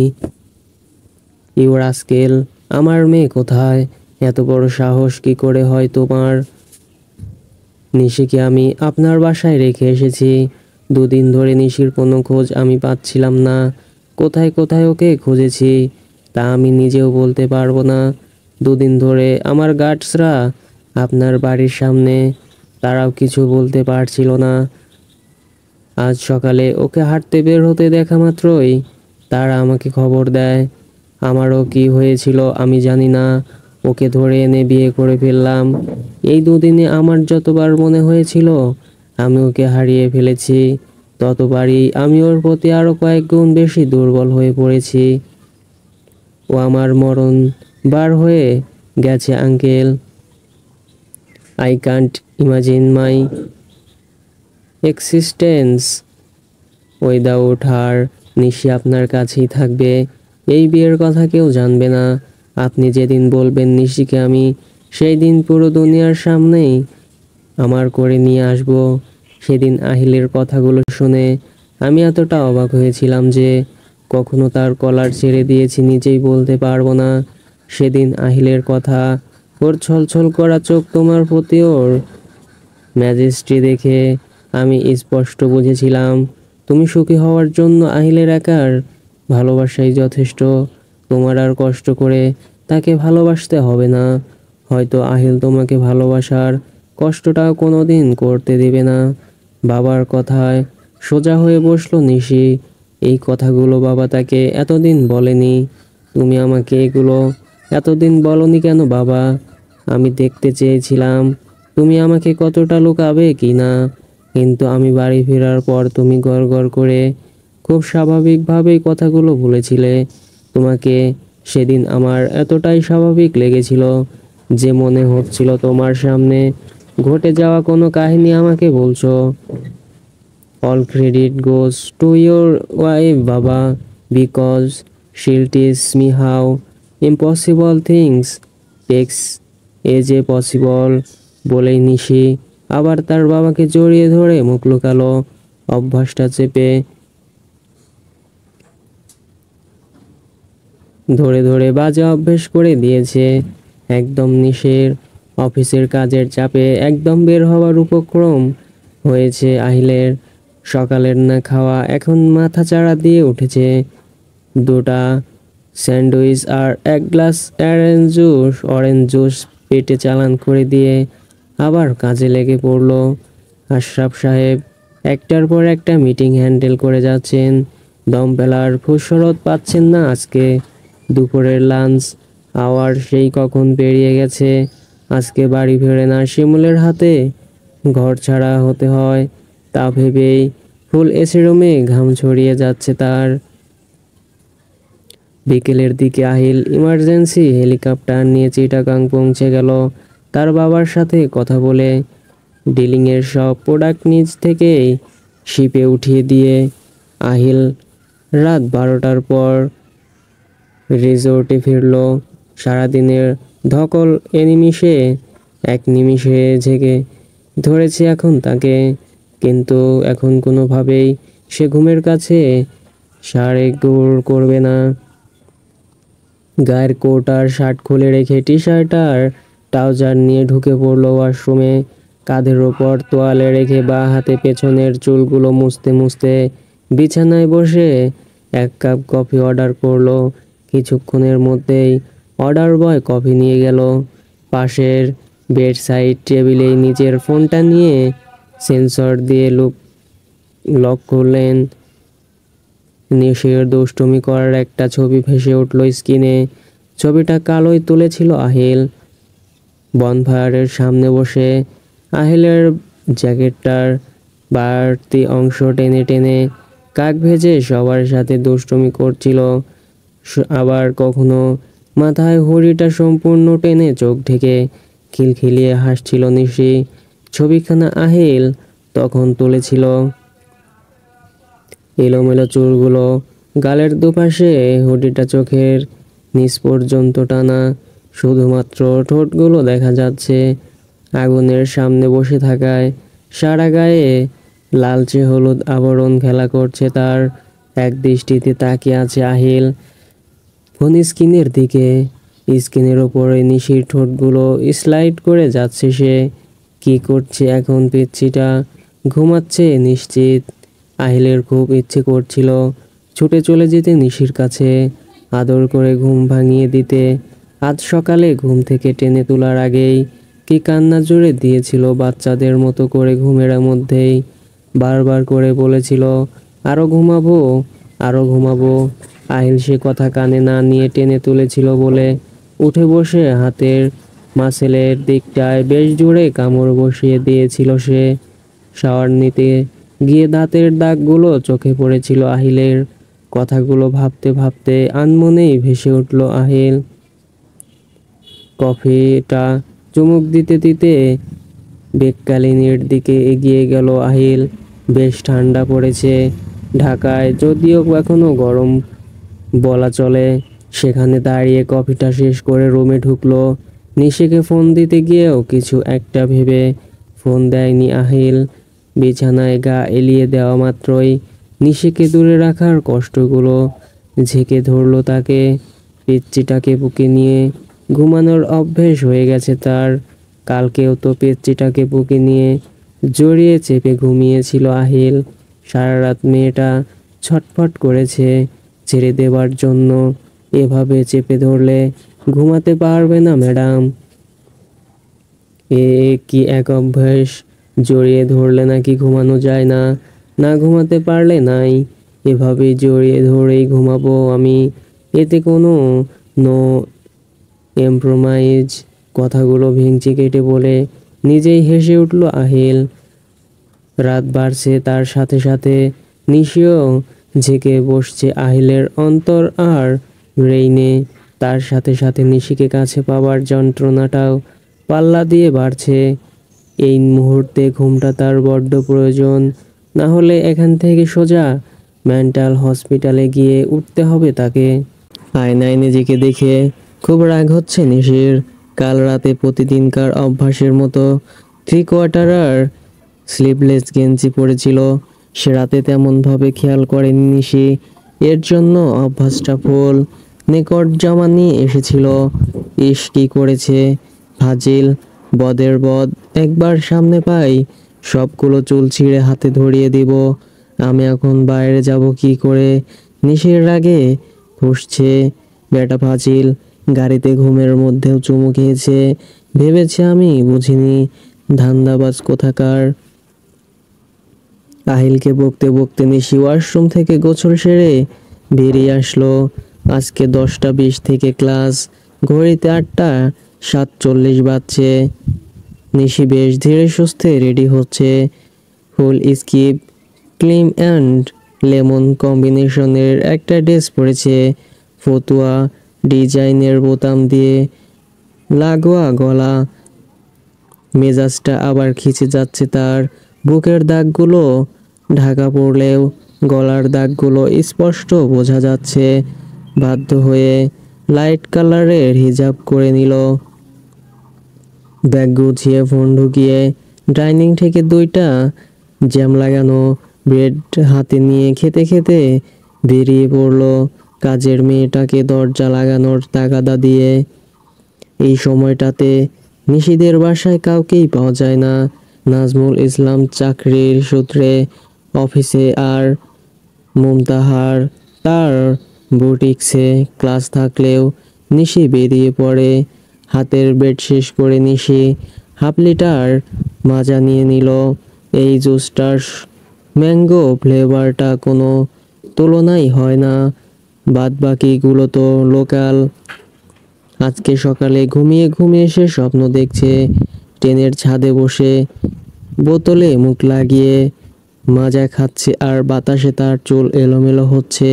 ইউ রাস্কেল, আমার মেয়ে কোথায়? এত বড় সাহস কি করে হয় তোমার? নিশিকে আমি আপনার বাসায় রেখে এসেছি। 2 দিন ধরে নিশির কোনো খোঁজ আমি পাচ্ছিলাম না। কোথায় কোথায় ওকে খুঁজেছি তা আমি নিজেও বলতে পারবো না। 2 দিন ধরে আমার গার্ডসরা আপনার বাড়ির সামনে, তারাও কিছু বলতে পারছিল না। আজ সকালে ওকে হাঁটতে বের হতে দেখা মাত্রই তারা আমাকে খবর দেয়। আমারও কি হয়েছিল আমি জানি না, ওকে ধরে এনে বিয়ে করে ফেললাম। এই 2 দিনে আমার যতবার মনে হয়েছিল আমি ওকে হারিয়ে ফেলেছি, ততবারই আমি ওর প্রতি আরও কয়েক গুণ বেশি দুর্বল হয়ে পড়েছি। ও আমার মরণ বার হয়ে গেছে uncle. I can't imagine my existence without her. Nishi আপনার কাছেই থাকবে, এই বিয়ের কথা কেউ জানবে না। আপনি যেদিন বলবেন নিশিকে আমি সেই দিন পুরো দুনিয়ার সামনেই আমার করে নিয়ে আসব। সেদিন আহিলের কথাগুলো শুনে আমি এতটা অবাক হয়েছিলাম যে কখনো তার কলার ছেড়ে দিয়েছি নিজেই বলতে পারবো না। সেদিন আহিলের কথা, ওর ছলছল করা চোখ, তোমার প্রতি ওর ম্যাজেস্টি দেখে আমি স্পষ্ট বুঝেছিলাম তুমি সুখী হওয়ার জন্য আহিলের একার ভালোবাসাই যথেষ্ট। তোমার আর কষ্ট করে তাকে ভালোবাসতে হবে না। হয়তো আহিল তোমাকে ভালোবাসার কষ্টটাও কোনোদিন করতে দেবে না। বাবার কথায় সোজা হয়ে বসলো নিশি। এই কথাগুলো বাবা তাকে এতদিন বলেনি। তুমি আমাকে এগুলো এতদিন বলনি কেন বাবা? আমি দেখতে চেয়েছিলাম তুমি আমাকে কতটা লুকাবে কি না। কিন্তু আমি বাড়ি ফেরার পর তুমি গড় করে খুব স্বাভাবিকভাবেই কথাগুলো বলেছিলে। তোমাকে সেদিন আমার এতটাই স্বাভাবিক লেগেছিল যে মনে হচ্ছিল তোমার সামনে ঘটে যাওয়া কোনো কাহিনী আমাকে বলছো। All credit goes to your wife বাবা, because she'll teach me how impossible things takes as a possible বলেই নিশি আবার তার বাবাকে জড়িয়ে ধরে মুখ লুকালো। অভ্যাসটা চেপে ধরে ধরে বাজে অভ্যেস করে দিয়েছে একদম। নিশের অফিসের কাজের চাপে একদম বের হওয়ার উপক্রম হয়েছে আহিলের। সকালের না খাওয়া এখন মাথা চাড়া দিয়ে উঠেছে। দুটা স্যান্ডউইচ আর এক গ্লাস অরেঞ্জ জুস পেটে চালান করে দিয়ে আবার কাজে লেগে পড়লো। আশরাফ সাহেব একটার পর একটা মিটিং হ্যান্ডেল করে যাচ্ছেন। দম ফেলার ফুসরত পাচ্ছেন না আজকে। দুপুরের লাঞ্চ আওয়ার সেই কখন পেরিয়ে গেছে। আজকে বাড়ি ফেরে না শিমুলের হাতে ঘর ছাড়া হতে হয় তা ভেবেই ফুল এসি রুমে ঘাম ছড়িয়ে যাচ্ছে তার। বিকেলের দিকে আহিল ইমার্জেন্সি হেলিকপ্টার নিয়ে চিটাগাং পৌঁছে গেল তার বাবার সাথে কথা বলে। ডিলিংয়ের সব প্রোডাক্ট নিজ থেকেই শিপে উঠিয়ে দিয়ে আহিল রাত 12টার পর রিসোর্টে ফিরল। সারাদিনের ধকল এক নিমিষে ঝেঁকে ধরেছে এখন তাকে। কিন্তু এখন কোনোভাবেই সে ঘুমের কাছে সাড়ে দৌড় করবে না। গায়ের কোট আর শার্ট খুলে রেখে টি শার্ট আর ট্রাউজার নিয়ে ঢুকে পড়ল ওয়াশরুমে। কাঁধের ওপর তোয়ালে রেখে বা হাতে পেছনের চুলগুলো মুছতে মুছতে বিছানায় বসে এক কাপ কফি অর্ডার করলো। কিছুক্ষণের মধ্যেই অর্ডার বয় কফি নিয়ে গেল। পাশের বেড সাইড টেবিলেই নিজের ফোনটা নিয়ে সেন্সর দিয়ে লক করলেন। নিশির দুষ্টুমি করার একটা ছবি ভেসে উঠল স্ক্রিনে। ছবিটা কালোই তুলেছিল আহিল বনফায়ারের সামনে বসে। আহিলের জ্যাকেটটার বাড়তি অংশ টেনে টেনে কাক ভেজে সবার সাথে দুষ্টুমি করছিল। আবার কখনো মাথায় হুড়িটা সম্পূর্ণ টেনে চোখ ঢেকে খিলখিলিয়ে হাসছিল নিশি। ছবিখানা আহিল তখন তুলেছিল। এলোমেলো চুলগুলো গালের দুপাশে, হুডিটা চোখের নিচ পর্যন্ত টানা, শুধুমাত্র ঠোঁটগুলো দেখা যাচ্ছে। আগুনের সামনে বসে থাকায় সারা গায়ে লালচে হলুদ আবরণ খেলা করছে তার। এক দৃষ্টিতে তাকিয়ে আছে আহিল ফোন স্ক্রিনের দিকে। স্ক্রিনের ওপরে নিশির ঠোঁটগুলো স্লাইড করে যাচ্ছে সে। কি করছে এখন পিচ্ছিটা? ঘুমাচ্ছে নিশ্চিত। আহিলের খুব ইচ্ছে করছিল ছুটে চলে যেতে নিশির কাছে, আদর করে ঘুম ভাঙিয়ে দিতে। আজ সকালে ঘুম থেকে টেনে তোলার আগেই কি কান্না জুড়ে দিয়েছিল বাচ্চাদের মতো করে ঘুমের মধ্যেই। বারবার করে বলেছিল আরো ঘুমাবো, আরো ঘুমাবো। আহিল সে কথা কানে না নিয়ে টেনে তুলেছিল বলে উঠে বসে হাতের মাসেলের দিকটায় বেশ জোরে কামড় বসিয়ে দিয়েছিল সে। শাওয়ার নিতে গিয়ে দাঁতের দাগগুলো চোখে পড়েছিল আহিলের। কথাগুলো ভাবতে ভাবতে আনমনেই ভেসে উঠল আহিল। কফিটা চুমুক দিতে দিতে বেককালিনের দিকে এগিয়ে গেল আহিল। বেশ ঠান্ডা পড়েছে ঢাকায়, যদিও এখনো গরম বলা চলে। সেখানে দাঁড়িয়ে কফিটা শেষ করে রুমে ঢুকলো। নিশিকে ফোন দিতে গিয়েও কিছু একটা ভেবে ফোন দেয়নি আহিল। বিছানায় গা এলিয়ে দেওয়া মাত্রই নিশিকে দূরে রাখার কষ্টগুলো ঝেঁকে ধরলো তাকে। পিচ্চিটাকে বুকে নিয়ে ঘুমানোর অভ্যেস হয়ে গেছে তার। কালকেও তো পিচ্চিটাকে বুকে নিয়ে জড়িয়ে চেপে ঘুমিয়েছিল আহিল। সারা রাত মেয়েটা ছটফট করেছে ছেড়ে দেবার জন্য। এভাবে চেপে ধরলে ঘুমাতে পারবে না ম্যাডাম। এ কি এক অভ্যাস? জড়িয়ে ধরলে নাকি ঘুমানো যায় না? না ঘুমাতে পারলে নাই, এভাবেই জড়িয়ে ধরেই ঘুমাবো আমি। এতে কোনো নো এম্প্রোমাইজ। কথাগুলো ভেঙচি কেটে বলে নিজেই হেসে উঠল আহিল। রাত বাড়ছে, তার সাথে সাথে নিশিও ঝেঁকে বসছে আহিলের অন্তর আর রেইনে। তার সাথে সাথে নিশিকে কাছে পাওয়ার যন্ত্রণাটাও পাল্লা দিয়ে বাড়ছে। এই মুহূর্তে ঘুমটা তার বড্ড প্রয়োজন, না হলে এখান থেকে সোজা মেন্টাল হসপিটালে গিয়ে উঠতে হবে তাকে। আয়নায় নিজেকে দেখে খুব রাগ হচ্ছে নিশির। কাল রাতে প্রতিদিনকার অভ্যাসের মতো 3/4 স্লিভলেস গেঞ্জি পরেছিল। সে রাতে তেমনভাবে খেয়াল করেনি নিশি, এর জন্য অভ্যাসটা ফুল নিকট জামা নিয়ে এসেছিল। ইস কি করেছে ফাজিল, বদের বদ। একবার সামনে পাই সবগুলো চুল ছিঁড়ে হাতে ধরিয়ে দিব। আমি এখন বাইরে যাব কি করে? নিশির রাগে ফুঁসছে। বেটা ফাজিল, গাড়িতে ঘুমের মধ্যেও চুমু খেয়েছে, ভেবেছে আমি বুঝিনি। ধান্দাবাজ কোথাকার। আহিলকে বকতে বকতে নিশি ওয়াশরুম থেকে গোসল সেরে বেরিয়ে আসলো। আজকে 10টা 20 থেকে ক্লাস। ঘড়িতে 8টা 47 বাজছে। নিশি বেশ ধীরে সুস্থে রেডি হচ্ছে। ফুল স্কিপ ক্রিম অ্যান্ড লেমন কম্বিনেশনের একটা ড্রেস পরেছে। ফতুয়া ডিজাইনের বোতাম দিয়ে লাগোয়া গলা। মেজাজটা আবার খিচে যাচ্ছে তার। বুকের দাগগুলো ঢাকা পড়লেও গলার দাগগুলো স্পষ্ট বোঝা যাচ্ছে। বাধ্য হয়ে লাইট কালারের হিজাব করে নিল। ব্যাগ গুছিয়ে ফোন ঢুকিয়ে ডাইনিং থেকে 2টা জ্যাম লাগানো ব্রেড হাতে নিয়ে খেতে খেতে বেরিয়ে পড়লো কাজের মেয়েটাকে দরজা লাগানোর তাগাদা দিয়ে। এই সময়টাতে নিশিদের বাসায় কাউকেই পাওয়া যায় না। নাজমুল ইসলাম চাকরির সূত্রে অফিসে, আর মুমতাহার তার বুটিক্সে ক্লাস থাকলেও নিশি বেরিয়ে পড়ে। হাতের বেড শেষ করে নিশি হাফ লিটার মাজা নিয়ে নিল। এই জুসটার ম্যাঙ্গো ফ্লেভারটা কোনো তুলনাই হয় না, বাদ বাকিগুলো তো লোকাল। আজকে সকালে ঘুমিয়ে ঘুমিয়ে সে স্বপ্ন দেখছে ট্রেনের ছাদে বসে বোতলে মুখ লাগিয়ে মাজা খাচ্ছে, আর বাতাসে তার চুল এলোমেলো হচ্ছে।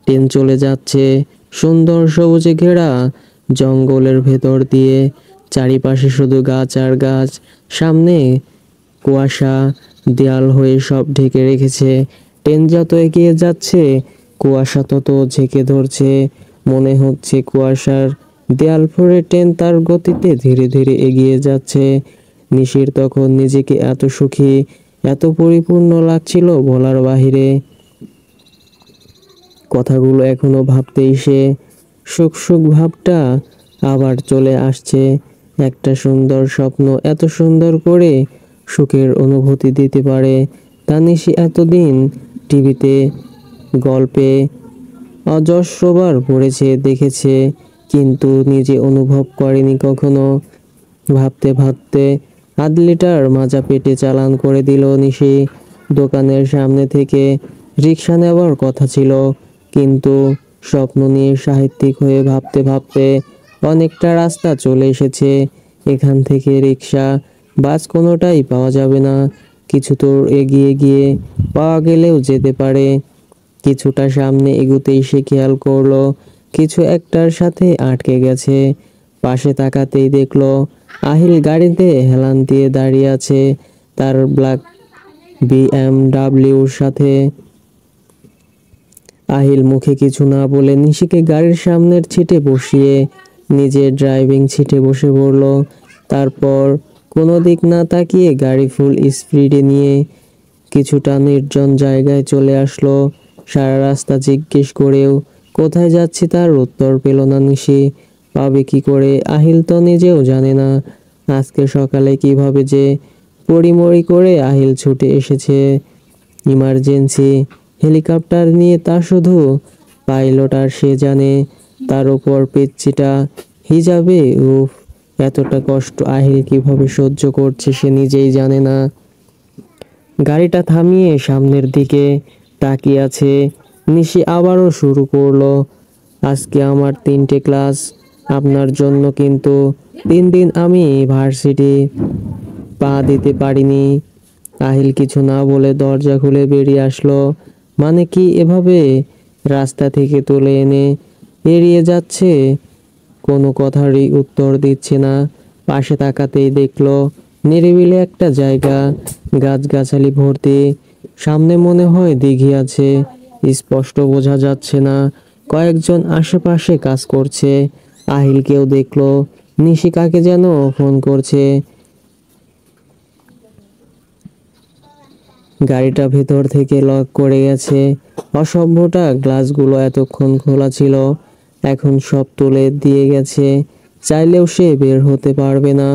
ট্রেন চলে যাচ্ছে সুন্দর সবুজে ঘেরা জঙ্গলের ভেতর দিয়ে। চারিপাশে শুধু গাছ আর গাছ, সামনে কুয়াশা দেয়াল হয়ে সব ঢেকে রেখেছে। ট্রেন যত এগিয়ে যাচ্ছে কুয়াশা তত ঝেঁকে ধরছে। মনে হচ্ছে কুয়াশার দেয়াল ফুঁড়ে ট্রেন তার গতিতে ধীরে ধীরে এগিয়ে যাচ্ছে। নিশির তখন নিজেকে এত সুখী, এত পরিপূর্ণ লাগছিল বলার বাহিরে। কথাগুলো এখনো ভাবতেই সে সুখ সুখ ভাবটা আবার চলে আসছে। একটা সুন্দর স্বপ্ন এত সুন্দর করে সুখের অনুভূতি দিতে পারে তা নিশি এতদিন টিভিতে গল্পে অজস্রবার পড়েছে দেখেছে, কিন্তু নিজে অনুভব করেনি কখনো। ভাবতে ভাবতে 1/2 লিটার মাজা পেটে চালান করে দিল নিশি। দোকানের সামনে থেকে রিক্সা নেওয়ার কথা ছিল, কিন্তু স্বপ্ন নিয়ে সাহিত্যিক হয়ে ভাবতে ভাবতে অনেকটা রাস্তা চলে এসেছে। এখান থেকে রিক্সা বাস কোনোটাই পাওয়া যাবে না। কিছু দূর এগিয়ে গিয়ে পাওয়া গেলেও যেতে পারে। কিছুটা সামনে এগুতেই সে খেয়াল করলো কিছু একটার সাথে আটকে গেছে। পাশে তাকাতেই দেখলো আহিল গাড়িতে হেলান দিয়ে দাঁড়িয়ে আছে তার ব্ল্যাক বিএমডাব্লিউর সাথে। আহিল মুখে কিছু না বলে নিশিকে গাড়ির সামনের সিটে বসিয়ে নিজে ড্রাইভিং সিটে বসে পড়ল। তারপর কোনো দিক না তাকিয়ে গাড়ি ফুল স্পিডে নিয়ে কিছুটা নির্জন জায়গায় চলে আসলো। সারা রাস্তা জিজ্ঞেস করেও কোথায় যাচ্ছে তার উত্তর পেল না নিশি। পাবে কি করে আহিল তো নিজেও জানে না। আজকে সকালে কিভাবে যে পড়িমড়ি করে আহিল ছুটে এসেছে ইমার্জেন্সি হেলিকপ্টার নিয়ে, তা শুধু পাইলট আর সে জানে, তার উপর পিচ্চিটা হিজাবে। উফ, এতটা কষ্ট আহিল কিভাবে সহ্য করছে সে নিজেই জানে না। গাড়িটা থামিয়ে সামনের দিকে তাকিয়ে আছে। নিশি আবারও শুরু করলো, আজকে আমার 3টে ক্লাস আপনার জন্য, কিন্তু 3 দিন আমি ভার্সিটি পা দিতে পারিনি। আহিল কিছু না বলে দরজা খুলে বেরিয়ে আসলো। মানে কি, এভাবে রাস্তা থেকে তুলে এনে এড়িয়ে যাচ্ছে, কোনো কথারই উত্তর দিচ্ছে না। পাশে তাকাতেই দেখলো নিরিবিলি একটা জায়গা, গাছগাছালি ভর্তি। সামনে মনে হয় দিঘি আছে, স্পষ্ট বোঝা যাচ্ছে না। কয়েকজন আশেপাশে কাজ করছে। আহিলকেও দেখলো, নিশিকাকে যেন ফোন করছে। গাড়িটা ভেতর থেকে লক করে গেছে। অসভ্যটা, গ্লাসগুলো এতক্ষণ খোলা ছিল, এখন সব তুলে দিয়ে গেছে। চাইলেও সে বের হতে পারবে না।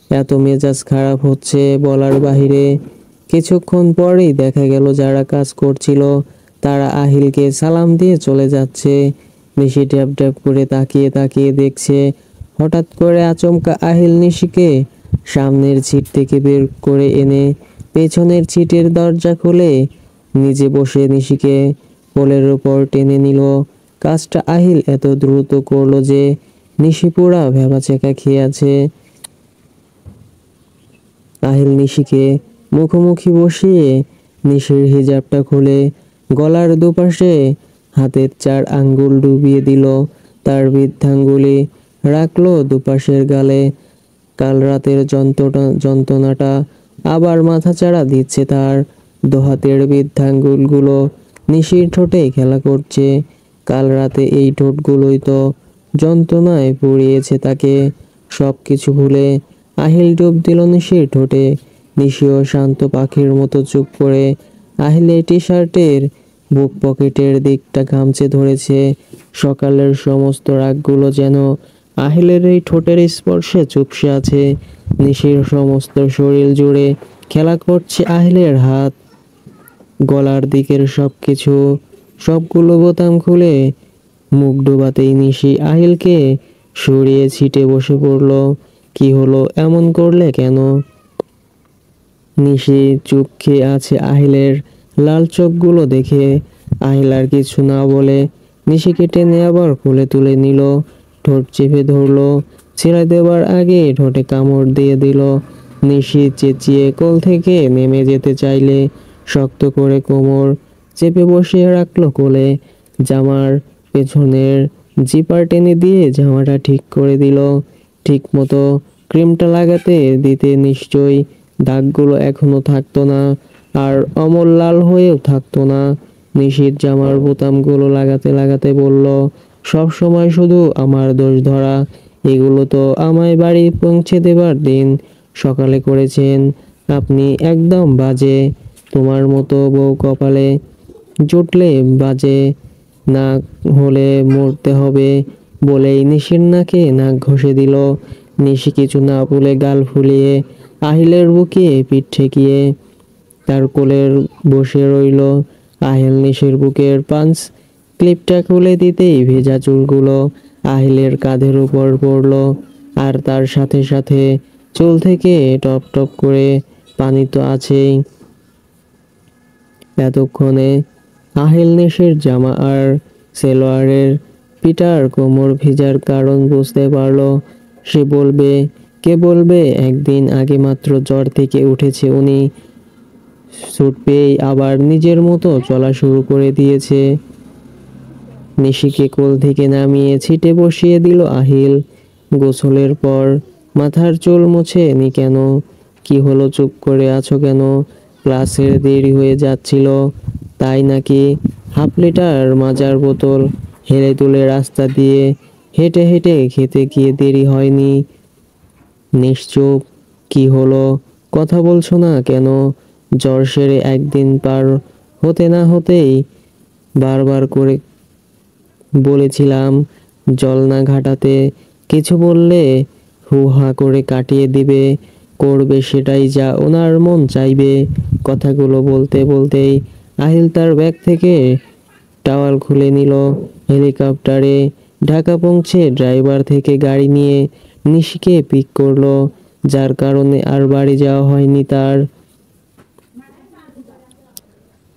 এত মেজাজ খারাপ হচ্ছে বলার বাহিরে। কিছুক্ষণ পরেই দেখা গেল যারা কাজ করছিল তারা আহিলকে সালাম দিয়ে চলে যাচ্ছে। নিশি ড্যাব ড্যাব করে তাকিয়ে তাকিয়ে দেখছে। হঠাৎ করে আচমকা আহিল নিশিকে সামনের সিট থেকে বের করে এনে পেছনের সিটের দরজা খুলে নিজে বসে নিশিকে কোলের উপর টেনে নিল। কাজটা আহিল এত দ্রুত করলো যে নিশি পুরা ভ্যাবাচ্যাকা খেয়ে আছে। আহিল নিশিকে মুখোমুখি বসিয়ে নিশির হিজাবটা খুলে গলার দুপাশে হাতের 4 আঙ্গুল ডুবিয়ে দিল। তার বৃদ্ধাঙ্গুলি রাখলো দুপাশের গালে। কাল রাতের যন্ত্রণাটা আবার মাথাচাড়া দিচ্ছে তার। দোহাতের বৃদ্ধাঙ্গুলগুলো নিশির ঠোঁটে খেলা করছে। কাল রাতে এই ঠোঁটগুলোই তো যন্ত্রণায় পুড়িয়েছে তাকে। সব কিছু ভুলে আহিল ডুব দিল নিশির ঠোঁটে। নিশিও শান্ত পাখির মতো চুপ করে আহিলের টি শার্টের বুক পকেটের দিকটা গামছে ধরেছে। সকালের সমস্ত রাগগুলো যেন আহিলের এই ঠোঁটের স্পর্শে চুপসে আছে। নিশির সমস্ত শরীর জুড়ে খেলা করছে আহিলের হাত। গলার দিকের সবকিছু, সবগুলো বোতাম খুলে মুখ ডোবাতেই নিশি আহিলকে সরিয়ে ছিটে বসে পড়ল। কি হলো, এমন করলে কেন? নিশি চুপ খেয়ে আছে আহিলের লাল চোখগুলো দেখে। আহিল আর কিছু না বলে নিশিকে টেনে আবার কোলে তুলে নিল। ঠোঁট চেপে ধরলো, ছেড়ে দেবার আগে ঠোঁটে কামড় দিয়ে দিল। নিশি চেঁচিয়ে কোল থেকে নেমে যেতে চাইলে শক্ত করে কোমর চেপে বসিয়ে রাখলো কোলে। জামার পেছনের জিপার টেনে দিয়ে জামাটা ঠিক করে দিল। ঠিক মতো ক্রিমটা লাগাতে দিতে নিশ্চয়ই দাগগুলো এখনো থাকতো না, আর অমল লাল হয়েও থাকতো না। নিশির জামার বোতামগুলো লাগাতে লাগাতে বলল, সব সময় শুধু আমার দোষ ধরা। এগুলো তো আমায় বাড়ি পৌঁছে দেবার দিন সকালে করেছেন আপনি। একদম বাজে। তোমার মতো বউ কপালে জুটলে বাজে, না হলে মরতে হবে বলেই নিশির নাকে নাক ঘষে দিল। নিশি কিছু না বলে গাল ফুলিয়ে আহিলের বুকে পিঠ ঠেকিয়ে তার কোলের বসে রইল। আহিল নিশির বুকের পাঞ্চ ক্লিপটা খুলে দিতেই ভেজা চুলগুলো আহিলের কাঁধের উপর পড়ল, আর তার সাথে সাথে চুল থেকে টপ টপ করে পানি তো আছেই। এতক্ষণে আহিল নিশির জামা আর সেলোয়ারের পিটার কোমর ভিজার কারণ বুঝতে পারল। সে বলবে, কে বলবে একদিন আগে মাত্র জ্বর থেকে উঠেছে উনি, ছুট পেয়েই আবার নিজের মতো চলা শুরু করে দিয়েছে। নিশিকে কোল থেকে নামিয়ে ছিটে বসিয়ে দিল আহিল। গোসলের পর মাথার চুল মুছে নি কেন? কি হলো, চুপ করে আছো কেন? ক্লাসের দেরি হয়ে যাচ্ছিল তাই নাকি? হাফ লিটার মাজার বোতল হেলে তুলে রাস্তা দিয়ে হেঁটে হেঁটে খেতে গিয়ে দেরি হয়নি? নিশ্চুপ। কি হলো, কথা বলছো না কেন? জ্বর সেরে একদিন পার হতে না হতেই বারবার করে বলেছিলাম জল না ঘাটাতে। কিছু বললে হু হা করে কাটিয়ে দিবে, করবে সেটাই যা ওনার মন চাইবে। কথাগুলো বলতে বলতেই আহিল তার ব্যাগ থেকে টাওয়াল খুলে নিল। হেলিকপ্টারে ঢাকা পৌঁছে ড্রাইভার থেকে গাড়ি নিয়ে নিশিকে পিক করলো, যার কারণে আর বাড়ি যাওয়া হয়নি তার।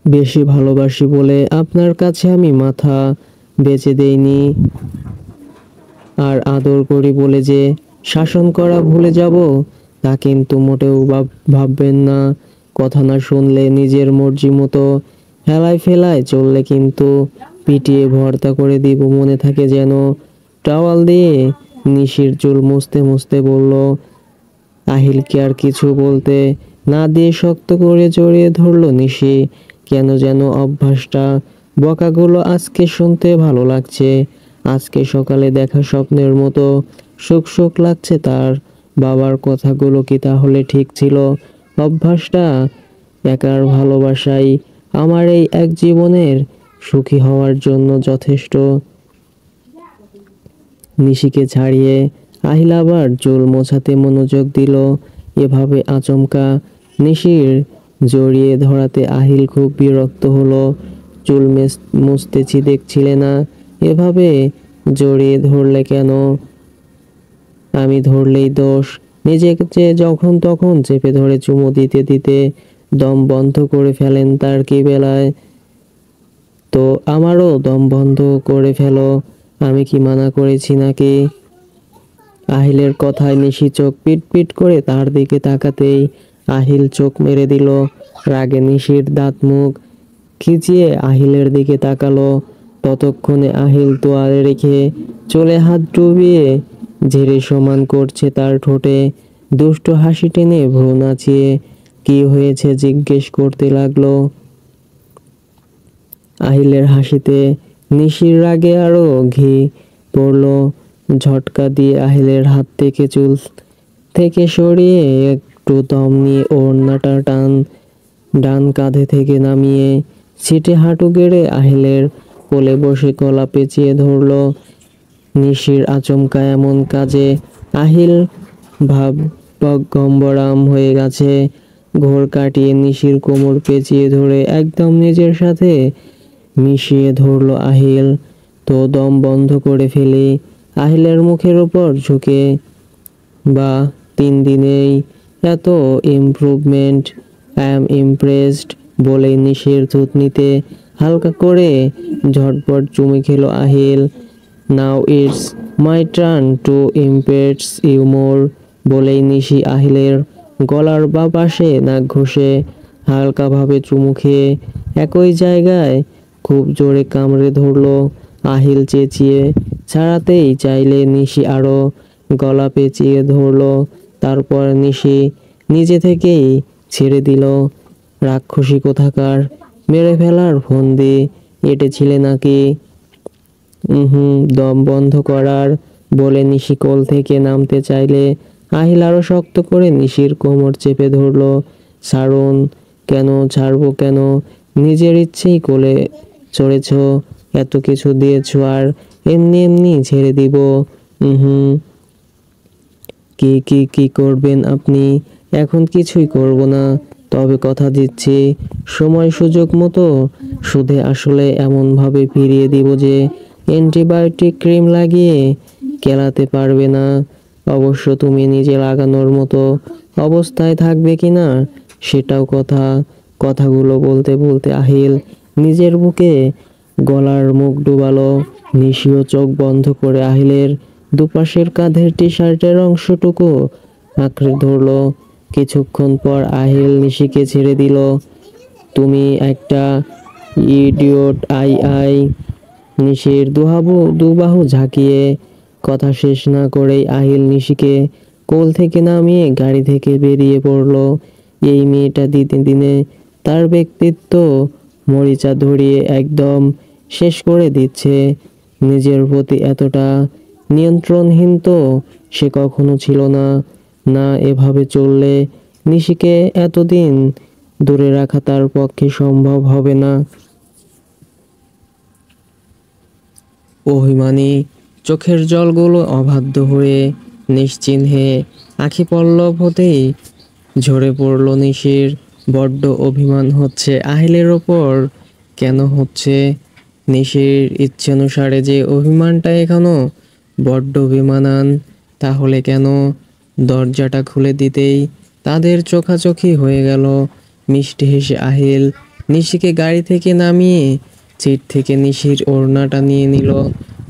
বেশি ভালোবাসি বলে আপনার কাছে আমি মাথা বেচে দেইনি, আর আদর করি বলে যে শাসন করা ভুলে যাব তা কিন্তু মোটেও ভাববেন না। কথা না শুনলে নিজের মর্জি মতো হেলায় ফেলায় চললে কিন্তু পিটিয়ে ভর্তা করে দিব, মনে থাকে যেন। টাওয়াল দিয়ে নিশির চুল মুছতে মুছতে বলল। আহিলকে আর কিছু বলতে না দিয়ে শক্ত করে জড়িয়ে ধরল নিশি। কেন যেন অভ্যাসটা, বকাগুলো আজকে শুনতে ভালো লাগছে। আজকে সকালে দেখা স্বপ্নের মতো সুখ সুখ লাগছে তার। বাবার কথাগুলো কি তাহলে ঠিক ছিল? অভ্যাসটা একার ভালোবাসাই আমার এই এক জীবনের সুখী হওয়ার জন্য যথেষ্ট। নিশিকে ছাড়িয়ে আহিল আবার চুল মোছাতে মনোযোগ দিল। এভাবে আচমকা নিশির জড়িয়ে ধরাতে আহিল খুব বিরক্ত হলো। চুল মুছতেছি দেখছিলে না? এভাবে জড়িয়ে ধরলে কেন? আমি ধরলেই দোষ? নিজেকে যখন তখন চেপে ধরে চুমু দিতে দিতে দম বন্ধ করে ফেলেন তার কি বেলায়? তো আমারও দম বন্ধ করে ফেলো, আমি কি মানা করেছি নাকি? আহিলের কথায় নিশি চোখ পিট পিট করে তার দিকে তাকাতেই আহিল চোখ মেরে দিল। রাগে নিশির দাঁত মুখ খিচিয়ে আহিলের দিকে তাকালো। ততক্ষণে আহিল তোয়ালে রেখে চলে হাত ডুবিয়ে ঝেড়ে সমান করছে তার ঠোঁটে। দুষ্ট হাসি টেনে ভ্রু নাচিয়ে কি হয়েছে জিজ্ঞেস করতে লাগলো। আহিলের হাসিতে নিশির রাগে আরো ঘি পড়ল। ঝটকা দিয়ে আহিলের হাত থেকে চুল থেকে সরিয়ে একটু দম নিয়ে ওড়নাটা ডান কাঁধে থেকে নামিয়ে সিটে হাঁটু গেড়ে আহিলের কোলে বসে গলা পেঁচিয়ে ধরল। নিশির আচমকা এমন কাজে আহিল গম্বরাম হয়ে গেছে। ঘোর কাটিয়ে নিশির কোমর পেঁচিয়ে ধরে একদম নিজের সাথে মিশিয়ে ধরল আহিল। তো দম বন্ধ করে ফেলে আহিলের মুখের উপর ঝুঁকে। বা 3 দিনেই এত ইমপ্রুভমেন্ট, আই এম ইমপ্রেসড বলেই নিশির থুতনিতে হালকা করে ঝটপট চুমে খেলো Ahil. Now it's my turn to impress you more বলেই নিশি আহিলের গলার বা পাশে নাক ঘষে হালকাভাবে চুমু খেয়ে একই জায়গায় খুব জোরে কামড়ে ধরলো। আহিল চেঁচিয়ে ছাড়াতেই চাইলে নিশি আরো গলা পেঁচিয়ে ধরলো। তারপর নিশি নিজে থেকেই ছেড়ে দিল। রাক্ষসী কোথাকার, মেরে ফেলার ফন্দি এঁটেছিলে নাকি? দম বন্ধ করার বলে নিশি কোল থেকে নামতে চাইলে আহিল আরো শক্ত করে নিশির কোমর চেপে ধরলো। ছাড়ুন। কেন ছাড়বো কেন? নিজের ইচ্ছেই কোলে চড়েছ, এত কিছু দিয়েছ, আর এমনি এমনি ছেড়ে দিব? কি কি কি করবেন আপনি? এখন কিছুই করব না, তবে কথা দিচ্ছি সময় সুযোগ মতো সুদে আসলে এমনভাবে ফিরিয়ে দিব যে অ্যান্টিবায়োটিক ক্রিম লাগিয়ে কেলাতে পারবে না। অবশ্য তুমি নিজে লাগানোর মতো অবস্থায় থাকবে কিনা সেটাও কথা। কথাগুলো বলতে বলতে আহিল নিজের বুকে গলার মুখ ডুবালো। নিশিও চোখ বন্ধ করে আহিলের দুপাশের কাঁধের টি শার্টের অংশটুকু আঁকড়ে ধরলো। কিছুক্ষণ পর আহিল নিশিকে ছেড়ে দিল। তুমি একটা ইডিয়ট, আই আই। নিশির দুবাহু ঝাঁকিয়ে কথা শেষ না করেই আহিল নিশিকে কোল থেকে নামিয়ে গাড়ি থেকে বেরিয়ে পড়ল। এই মেয়েটা দিনে দিনে তার ব্যক্তিত্ব মরিচা ধরিয়ে একদম শেষ করে দিচ্ছে। নিজের প্রতি এতটা নিয়ন্ত্রণহীন তো সে কখনো ছিল না। না, এভাবে চললে নিশিকে এতদিন দূরে রাখা তার পক্ষে সম্ভব হবে না। অভিমানী চোখের জলগুলো অবাধ্য হয়ে নিশ্চিহ্নে আঁখি পল্লব হতেই ঝরে পড়ল নিশির। বড্ড অভিমান হচ্ছে আহিলের ওপর। কেন হচ্ছে? নিশির ইচ্ছানুসারে যে অভিমানটা এখনো বড্ড বেমানান, তাহলে কেন? দরজাটা খুলে দিতেই তাদের চোখাচোখি হয়ে গেল। মিষ্টি হেসে আহিল নিশিকে গাড়ি থেকে নামিয়ে সিট থেকে নিশির ওড়নাটা নিয়ে নিল।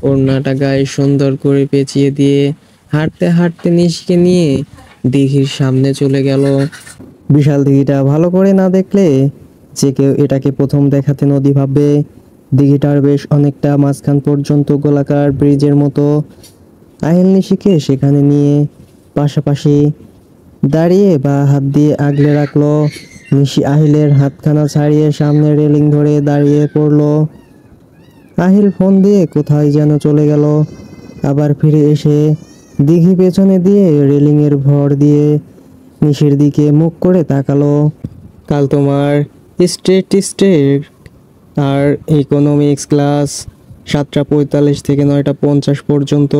ওড়নাটা গায়ে সুন্দর করে পেঁচিয়ে দিয়ে হাঁটতে হাঁটতে নিশিকে নিয়ে দিঘির সামনে চলে গেল। বিশাল দিঘিটা ভালো করে না দেখলে যে কেউ এটাকে প্রথম দেখাতে নদী ভাববে। দিঘিটার বেশ অনেকটা মাঝখান পর্যন্ত গোলাকার ব্রিজের মতো। আহিল নিশিকে সেখানে নিয়ে পাশাপাশি দাঁড়িয়ে বা হাত দিয়ে আগলে রাখলো। নিশি আহিলের হাতখানা ছাড়িয়ে সামনে রেলিং ধরে দাঁড়িয়ে পড়লো। আহিল ফোন দিয়ে কোথায় যেন চলে গেল, আবার ফিরে এসে দিঘি পেছনে দিয়ে রেলিংয়ের ভর দিয়ে নিশির দিকে মুখ করে তাকালো। কাল তোমার স্ট্যাটিস্টিক আর ইকোনমিক্স ক্লাস 7:45 থেকে 9:50 পর্যন্ত।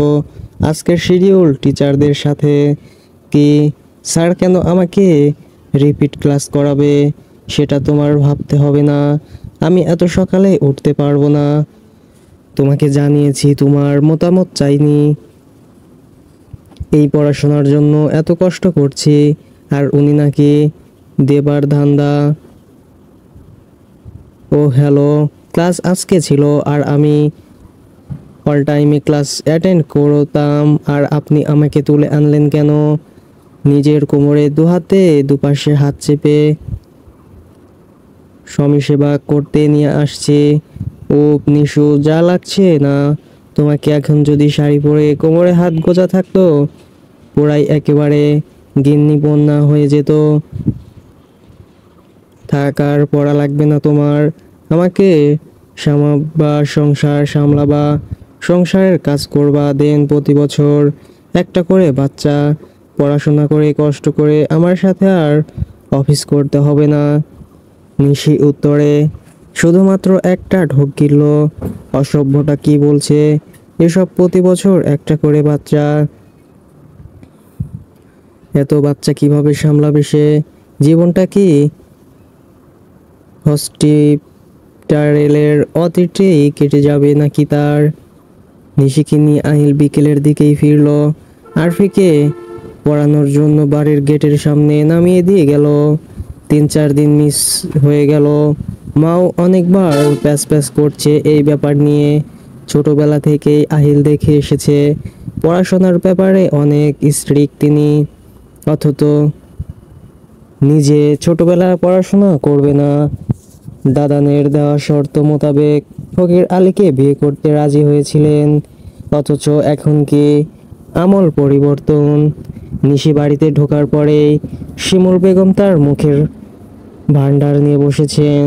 আজকের শিডিউল টিচারদের সাথে। কি স্যার কেন আমাকে রিপিট ক্লাস করাবে সেটা তোমার ভাবতে হবে না। আমি এত সকালে উঠতে পারবো না। তোমাকে জানিয়েছি তোমার মতামত চাইনি। এই পড়াশোনার জন্য এত কষ্ট করছি, আর উনি নাকি দেবার ধান্দা। ও হ্যালো, ক্লাস আজকে ছিল আর আমি অল টাইমে ক্লাস অ্যাটেন্ড করতাম, আর আপনি আমাকে তুলে আনলেন কেন? নিজের কোমরে দুহাতে দুপাশে হাত চেপে স্বামী সেবা করতে নিয়ে আসছে। ও নিশু, যা লাগছে না তোমাকে? এখন যদি শাড়ি পরে কোমরে হাত গোজা থাকতো, পোড়াই একেবারে গিন্নি বন্যা হয়ে যেত। থাক, আর পড়া লাগবে না তোমার। আমাকে সামাবা, সংসার সামলাবা, সংসারের কাজ করবা, দেন প্রতি বছর একটা করে বাচ্চা। পড়াশোনা করে কষ্ট করে আমার সাথে আর অফিস করতে হবে না। নিশি উত্তরে শুধুমাত্র একটা ঢোক গিলল। অসভ্যটা কি বলছে এসব? প্রতি বছর একটা করে বাচ্চা? এত বাচ্চা কিভাবে সামলাবে সে? জীবনটা কি হসপিটালের অতীতেই কেটে যাবে নাকি তার? নিশিকে নিয়ে আহিল বিকেলের দিকেই ফিরল। আরফিকে পড়ানোর জন্য বাড়ির গেটের সামনে নামিয়ে দিয়ে গেল। 3-4 দিন মিস হয়ে গেল। মাও অনেকবার প্যাচ প্যাচ করছে এই ব্যাপার নিয়ে। ছোটবেলা থেকেই আহিল দেখে এসেছে পড়াশোনার ব্যাপারে অনেক স্ট্রিক্ট তিনি, অথচ নিজে ছোটবেলায় পড়াশোনা করবে না। দাদানের দেওয়া শর্ত মোতাবেক ফকির আলীকে বিয়ে করতে রাজি হয়েছিলেন, অথচ এখন কি আমল পরিবর্তন। নিশি বাড়িতে ঢোকার পরেই শিমুল বেগম তার মুখের ভান্ডার নিয়ে বসেছেন।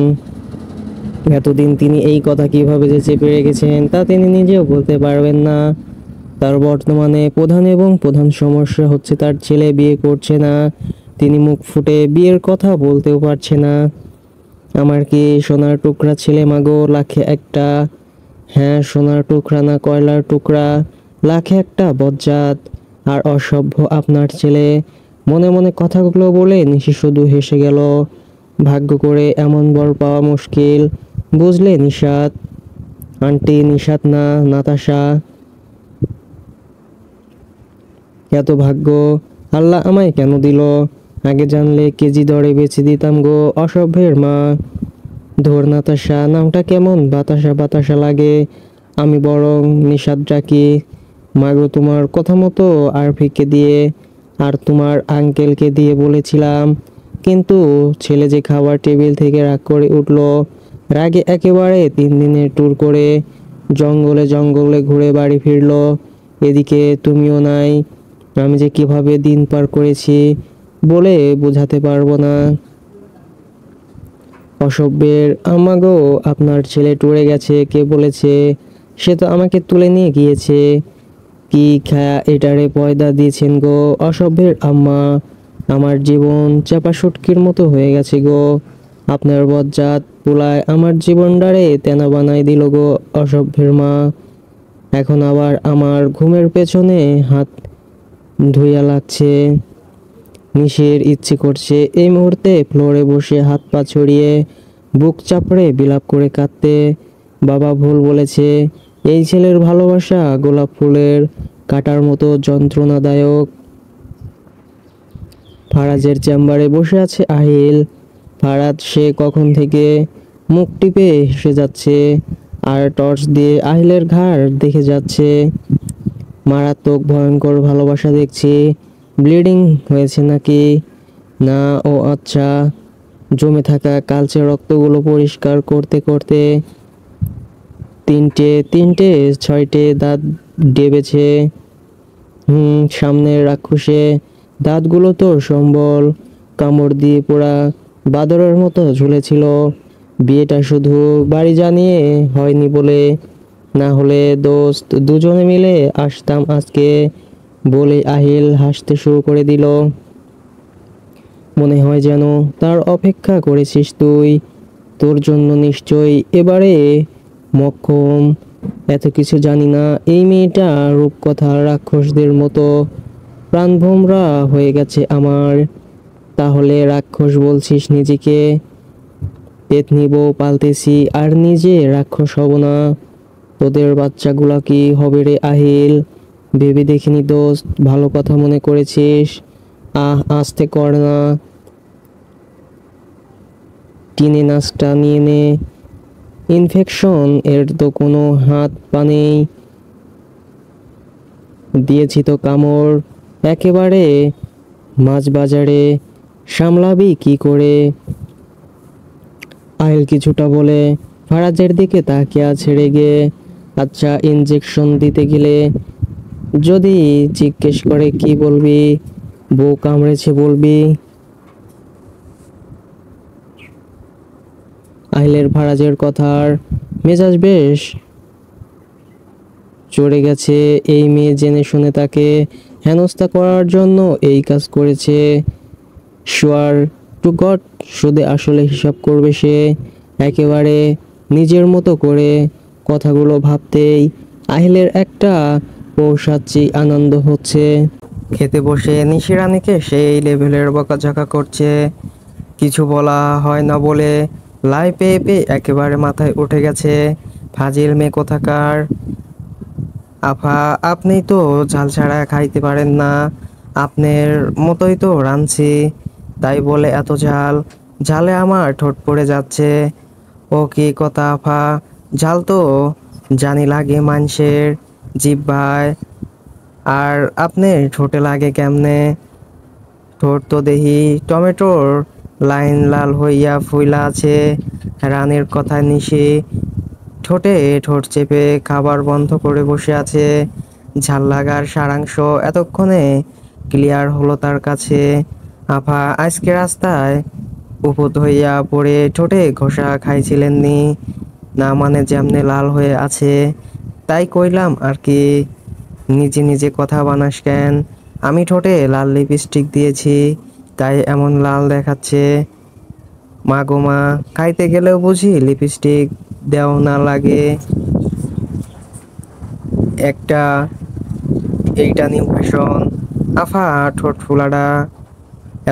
এতদিন তিনি এই কথা কিভাবে যে চেপে রেখেছেন তা তিনি নিজেও বলতে পারবেন না। তার বর্তমানে প্রধান এবং প্রধান সমস্যা হচ্ছে তার ছেলে বিয়ে করছে না। তিনি মুখ ফুটে বিয়ের কথা বলতেও পারছে না। আমার কি সোনার টুকরা ছেলে মাগো, লাখে একটা। হ্যাঁ, সোনার টুকরা না কয়লার টুকরা, লাখে একটা বজ্জাত আর অসভ্য আপনার ছেলে। মনে মনে কথাগুলো বলে নিশি শুধু হেসে গেল। ভাগ্য করে এমন বর পাওয়া মুশকিল, বুঝলে নিশাত? আন্টি নিশাত না, নাতাশা। এত ভাগ্য আল্লাহ আমায় কেন দিল? আগে জানলে কেজি দরে বেচে দিতাম গো অসভ্যের মা। ধর নাতাশা, নামটা কেমন বাতাসা বাতাসা লাগে। আমি বরং নিশাত ডাকি। মাগো, তোমার কথা মতো আরফিকে দিয়ে আর তোমার আঙ্কেলকে দিয়ে বলেছিলাম, কিন্তু ছেলে যে খাবার টেবিল থেকে রাগ করে উঠল। রাগে একেবারে 3 দিনের ট্যুর করে জঙ্গলে জঙ্গলে ঘুরে বাড়ি ফিরল। এদিকে তুমিও নাই। আমি যে কিভাবে দিন পার করেছি বলে বোঝাতে পারবো না। অসভ্যের আম্মা গো, আপনার ছেলে টুরে গেছে কে বলেছে? সে তো আমাকে তুলে নিয়ে গিয়েছে। কি খায়া এটারে পয়দা দিয়েছেন গো অসভ্যের আম্মা? আমার জীবন চাপা শুটকির মতো হয়ে গেছে গো। আপনার বজ্জাত পোলায় আমার জীবনটারে তেনা বানাই দিল গো অসভ্যের মা। এখন আবার আমার ঘুমের পেছনে হাত ধুইয়া লাগছে। নিশির ইচ্ছে করছে এই মুহূর্তে ফ্লোরে বসে হাত পা ছড়িয়ে বুক চাপড়ে বিলাপ করে কাঁদতে। বাবা ভুল বলেছে। এই ছেলের ভালোবাসা গোলাপ ফুলের কাটার মতো যন্ত্রণাদায়ক। ফারাজের চেম্বারে বসে আছে আহিল। ফারাজ সে কখন থেকে মুখ টিপে হেসে যাচ্ছে আর টর্চ দিয়ে আহিলের ঘাড় দেখে যাচ্ছে। মারাত্মক ভয়ঙ্কর ভালোবাসা দেখছি। ব্লিডিং হয়েছে নাকি? না, ও আচ্ছা। জমে থাকা কালচে রক্তগুলো পরিষ্কার করতে করতে তিনটে তিনটে ছয়টে দাঁত ডেবেছে। সামনের রাক্ষসে দাঁতগুলো তো সম্বল, কামড় দিয়ে পোড়া বাদরের মতো ঝুলেছিল। বিয়েটা শুধু বাড়ি জানিয়ে হয়নি বলে, না হলে দোস্ত দুজনে মিলে আসতাম আজকে, বলে আহিল হাসতে শুরু করে দিল। মনে হয় যেন তার অপেক্ষা করেছিস তুই। তোর জন্য নিশ্চয়ই এবারে মক্ষম। এত কিছু জানি না, এই মেয়েটা রূপকথার রাক্ষসদের মতো প্রাণভোমরা হয়ে গেছে আমার। তাহলে রাক্ষস বলছিস নিজেকে? পেতনি বউ পালতেছি আর নিজে রাক্ষস হব না? তোদের বাচ্চাগুলা কি হবে রে আহিল? ভেবে দেখিনি দোস্ত, ভালো কথা মনে করেছিস। আস্তে কর না, টিনে নাচটা নিয়ে নে। ইনফেকশন এর তো কোনো হাত পা নেই। দিয়েছি তো কামড় একেবারে মাছ বাজারে, সামলাবি কি করে? আহিল কিছুটা বলে ফারাজের দিকে তাকিয়ে আছে রেগে। আচ্ছা, ইনজেকশন দিতে গেলে যদি জিজ্ঞেস করে কি বলবি? বউ কামড়েছে বলবি? আহিলের ফারাজের কথার মেজাজ বেশ চড়ে গেছে। এই মেয়ে জেনে শুনে তাকে হেনস্থা করার জন্য এই কাজ করেছে। সোয়ার টু গড, সুদে আসলে হিসাব করবে সে। একেবারে নিজের মতো করে কথাগুলো ভাবতেই আহিলের একটা পৌষাচ্ছি আনন্দ হচ্ছে। খেতে বসে নিশিরানীকে সেই লেভেলের বকাঝকা করছে। কিছু বলা হয় না বলে লাই পেয়ে পেয়ে একেবারে মাথায় উঠে গেছে। ফাজিল মেয়ে কোথাকার। আফা, আপনি তো ঝাল ছাড়া খাইতে পারেন না। আপনার মতোই তো রাঁধছি, তাই বলে এত ঝাল। ঝালে আমার ঠোঁট পড়ে যাচ্ছে। ও কি কথা আফা, ঝাল তো জানি লাগে মানুষের জিহ্বায়, আর আপনার ঠোঁটে লাগে কেমনে? ঠোঁট তো দেহি টমেটোর লাইন লাল হইয়া ফুইলা আছে। রানীর কথা নিশি ঠোঁটে ঠোঁট চেপে খাবার বন্ধ করে বসে আছে। ঝাল লাগার সারাংশ এতক্ষণে ক্লিয়ার হলো তার কাছে। আফা আজকে রাস্তায় উপুত হইয়া পড়ে ঠোঁটে ঘষা খাইছিলেন নি? না মানে যেমনে লাল হয়ে আছে তাই কইলাম আর কি। নিজে নিজে কথা বানাস কেন? আমি ঠোঁটে লাল লিপস্টিক দিয়েছি তাই এমন লাল দেখাচ্ছে। মা গো মা, খাইতে গেলেও বুঝি লিপস্টিক দেও না লাগে একটা, এইটা নিউ ফ্যাশন। আফা ঠোঁট ফুলাডা,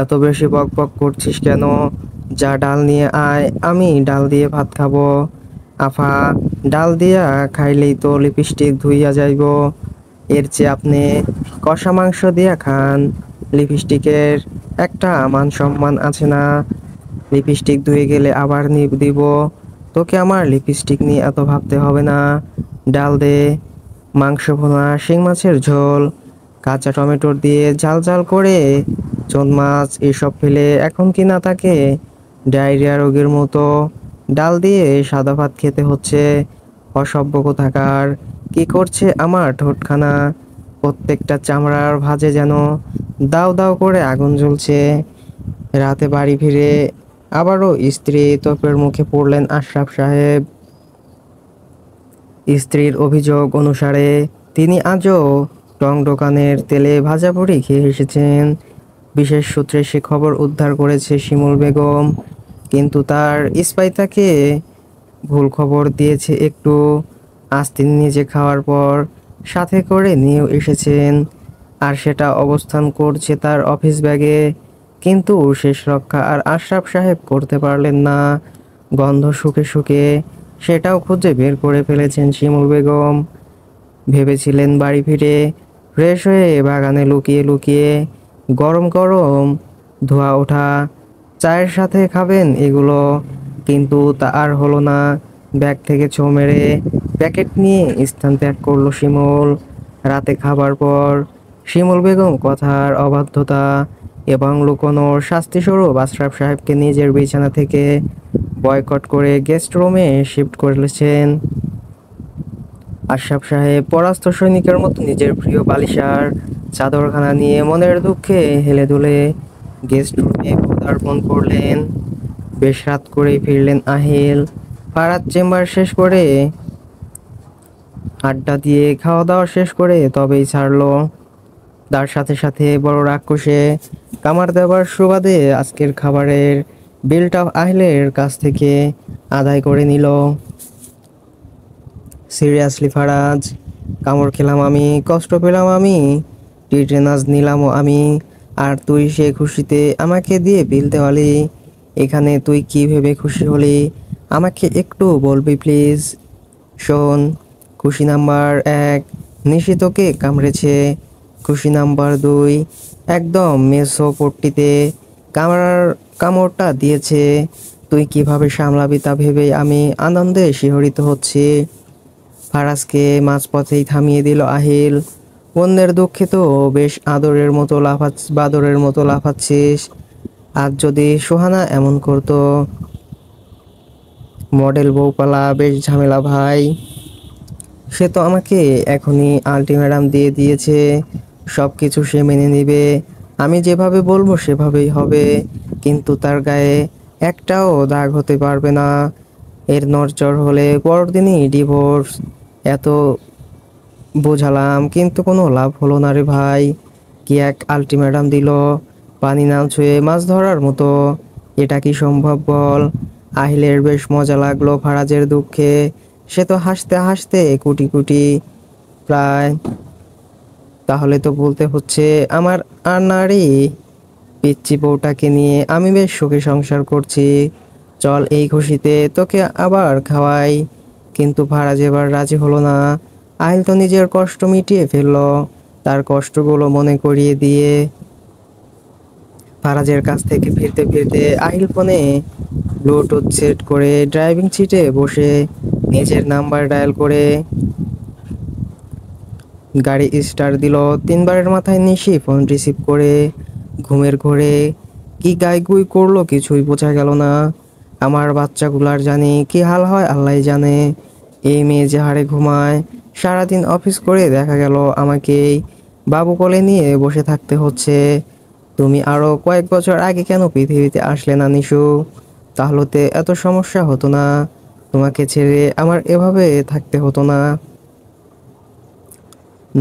এত বেশি বক বক করছিস কেন? যা ডাল নিয়ে আয়, আমি ডাল দিয়ে ভাত খাবো। আফা, ডাল দিয়া খাইলেই তো লিপস্টিক ধুইয়া যাইব। এর চেয়ে আপনি কষা মাংস দিয়া খান। লিপস্টিকের একটা মান সম্মান আছে না? লিপস্টিক ধুয়ে গেলে আবার দিব। তোকে আমার লিপস্টিক নিয়ে এত ভাবতে হবে না। ডাল দে। মাংস ভুনা, শিং মাছের ঝোল, কাঁচা টমেটোর দিয়ে ঝাল ঝাল করে চোন মাছ এসব ফেলে এখন কি না তাকে ডায়রিয়া রোগের মতো ডাল দিয়ে সাদা ভাত খেতে হচ্ছে। অসভ্য কোথাকার। কি করছে আমার ঠোঁটখানা? প্রত্যেকটা চামড়ার ভাঁজে যেন দাও দাও করে আগুন জ্বলছে। রাতে বাড়ি ফিরে আবারও স্ত্রী তোপের মুখে পড়লেন আশরাফ সাহেব। স্ত্রীর অভিযোগ অনুসারে তিনি আজও টং দোকানের তেলে ভাজা পুরি খেয়ে এসেছেন। বিশেষ সূত্রে সে খবর উদ্ধার করেছে শিমুল বেগম, কিন্তু তার স্পাই তাকে ভুল খবর দিয়েছে একটু। আজ তিনি নিজে খাওয়ার পর সাথে করে নিয়েও এসেছেন, আর সেটা অবস্থান করছে তার অফিস ব্যাগে। কিন্তু শেষ রক্ষা আর আশরাফ সাহেব করতে পারলেন না। গন্ধ শুকে শুকে সেটাও খুঁজে বের করে ফেলেছেন শিমুল বেগম। ভেবেছিলেন বাড়ি ফিরে ফ্রেশ হয়ে বাগানে লুকিয়ে লুকিয়ে গরম গরম ধোঁয়া ওঠা চায়ের সাথে খাবেন এগুলো, কিন্তু তা আর হলো না। ব্যাগ থেকে ছোঁ মেরে প্যাকেট নিয়ে স্থান ত্যাগ করলো শিমুল। রাতে খাবার পর শিমুল বেগম কথার অবাধ্যতা এবং লুকোনোর শাস্তিস্বরূপ আশরাফ সাহেবকে নিজের বিছানা থেকে বয়কট করে গেস্ট রুমে শিফট করেছেন। আশরাফ সাহেব পরাস্ত সৈনিকের মতো নিজের প্রিয় বালিশার চাদরখানা নিয়ে মনের দুঃখে হেলে দুলে গেস্ট রুমে পদার্পণ করলেন। বেশ রাত করেই ফিরলেন আহিল। ফারাত চেম্বার শেষ করে আড্ডা দিয়ে খাওয়া দাওয়া শেষ করে তবেই ছাড়লো। তার সাথে সাথে বড় রাক্ষসে কামার দেবার সুবাদে আজকের খাবারের বিলটা আহিলের কাছ থেকে আদায় করে নিল। সিরিয়াসলি ফারাজ, কামড় খেলাম আমি, কষ্ট পেলাম আমি, টিটেনাস নিলামও আমি, আর তুই সে খুশিতে আমাকে দিয়ে বিল দেওয়ালি। এখানে তুই কি ভেবে খুশি হলি আমাকে একটু বলবি প্লিজ? শোন, খুশি নাম্বার 1, নিশিতকে কামড়েছে। খুশি নাম্বার 2, একদম মেসো পট্টিতে কামড়টা দিয়েছে। তুই কিভাবে সামলাবি তা ভেবে আমি আনন্দে শিহরিত হচ্ছি। ফারাজকে মাঝপথেই থামিয়ে দিল আহিল। অন্যের দুঃখে তো বেশ বাদরের মতো লাফাচ্ছিস। আজ যদি সোহানা এমন করতো। মডেল বউপালা বেশ ঝামেলা ভাই। সে তো আমাকে এখনই আলটিমেটাম দিয়ে দিয়েছে, সব কিছু সে মেনে নিবে, আমি যেভাবে বলবো সেভাবেই হবে, কিন্তু তার গায়ে একটাও দাগ হতে পারবে না। এর নড়চড় হলে পরদিনই ডিভোর্স। এত বোঝালাম কিন্তু কোনো লাভ হলো না রে ভাই। কি এক আলটিমেটাম দিল, পানি না ছুঁয়ে মাছ ধরার মতো। এটা কি সম্ভব বল? আহিলের বেশ মজা লাগলো ফারাজের দুঃখে। সে তো হাসতে হাসতে কুটি কুটি প্রায়। তাহলে তো বলতে হচ্ছে আমার আনাড়ি পিচ্চি বউটাকে নিয়ে আমি বেশ সুখে সংসার করছি। চল এই খুশিতে তোকে আবার খাওয়াই। কিন্তু ফারাজ এবার রাজি হলো না। আহিল তো নিজের কষ্ট মিটিয়ে ফেললো, তার কষ্টগুলো মনে করিয়ে দিয়ে। ফারাজের কাছ থেকে ফিরতে ফিরতে আহিল ফোনে ব্লুটুথ সেট করে ড্রাইভিং সিটে বসে নিজের নাম্বার ডায়াল করে গাড়ি স্টার্ট দিল। 3বারের মাথায় নিশি ফোন রিসিভ করে ঘুমের ঘোরে কি গাইগুই করলো কিছুই বোঝা গেল না। আমার বাচ্চাগুলার জানি কি হাল হয় আল্লাহই জানে। এই মেয়ে যে হারে ঘুমায়, সারাদিন অফিস করে দেখা গেল আমাকেই বাবু কোলে নিয়ে বসে থাকতে হচ্ছে। তুমি আরো কয়েক বছর আগে কেন পৃথিবীতে আসলে না নিশু? তাহলে তো এত সমস্যা হতো না, তোমাকে ছেড়ে আমার এভাবে থাকতে হতো না।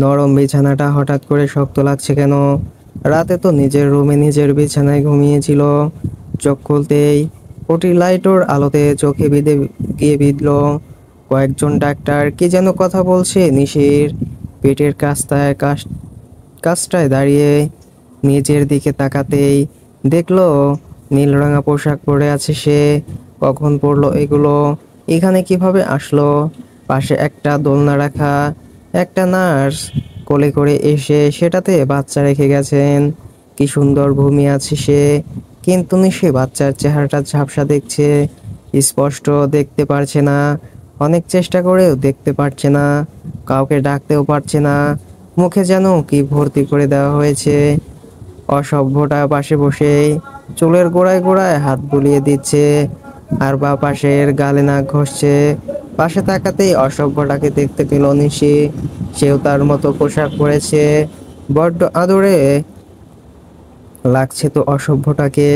নরম বিছানাটা হঠাৎ করে শক্ত লাগছে কেন? রাতে তো নিজের রুমে নিজের বিছানায় ঘুমিয়েছিল। চোখ খুলতেই ওটির লাইটের আলোতে চোখে গিয়ে বিঁধল কয়েকজন ডাক্তার কি যেন কথা বলছে নিশির পেটের কাছটায় দাঁড়িয়ে। নিজের দিকে তাকাতেই দেখলো নীল রঙা পোশাক পরে আছে সে। কখন পরলো এগুলো? এখানে কিভাবে আসলো? পাশে একটা দোলনা রাখা, একটা নার্স কোলে করে এসে সেটাতে বাচ্চা রেখে গেছেন। কি সুন্দর ঘুমিয়ে আছে সে, কিন্তু সে বাচ্চার চেহারাটা ঝাপসা দেখছে, স্পষ্ট দেখতে পারছে না। অনেক চেষ্টা করেও দেখতে পারছে না, কাউকে ডাকতেও পারছে না। মুখে যেন কি ভর্তি করে দেওয়া হয়েছে। অসভ্যটা পাশে বসে চুলের গোড়ায় গোড়ায় হাত বুলিয়ে দিচ্ছে আর বা পাশের গালে নাক ঘষছে। পাশে তাকাতেই অসভ্যটাকে দেখতে পেল নিশি। সেও তার মতো পোশাক পরেছে। বড্ড আদরে লাগছে তো অসভ্যটাকে।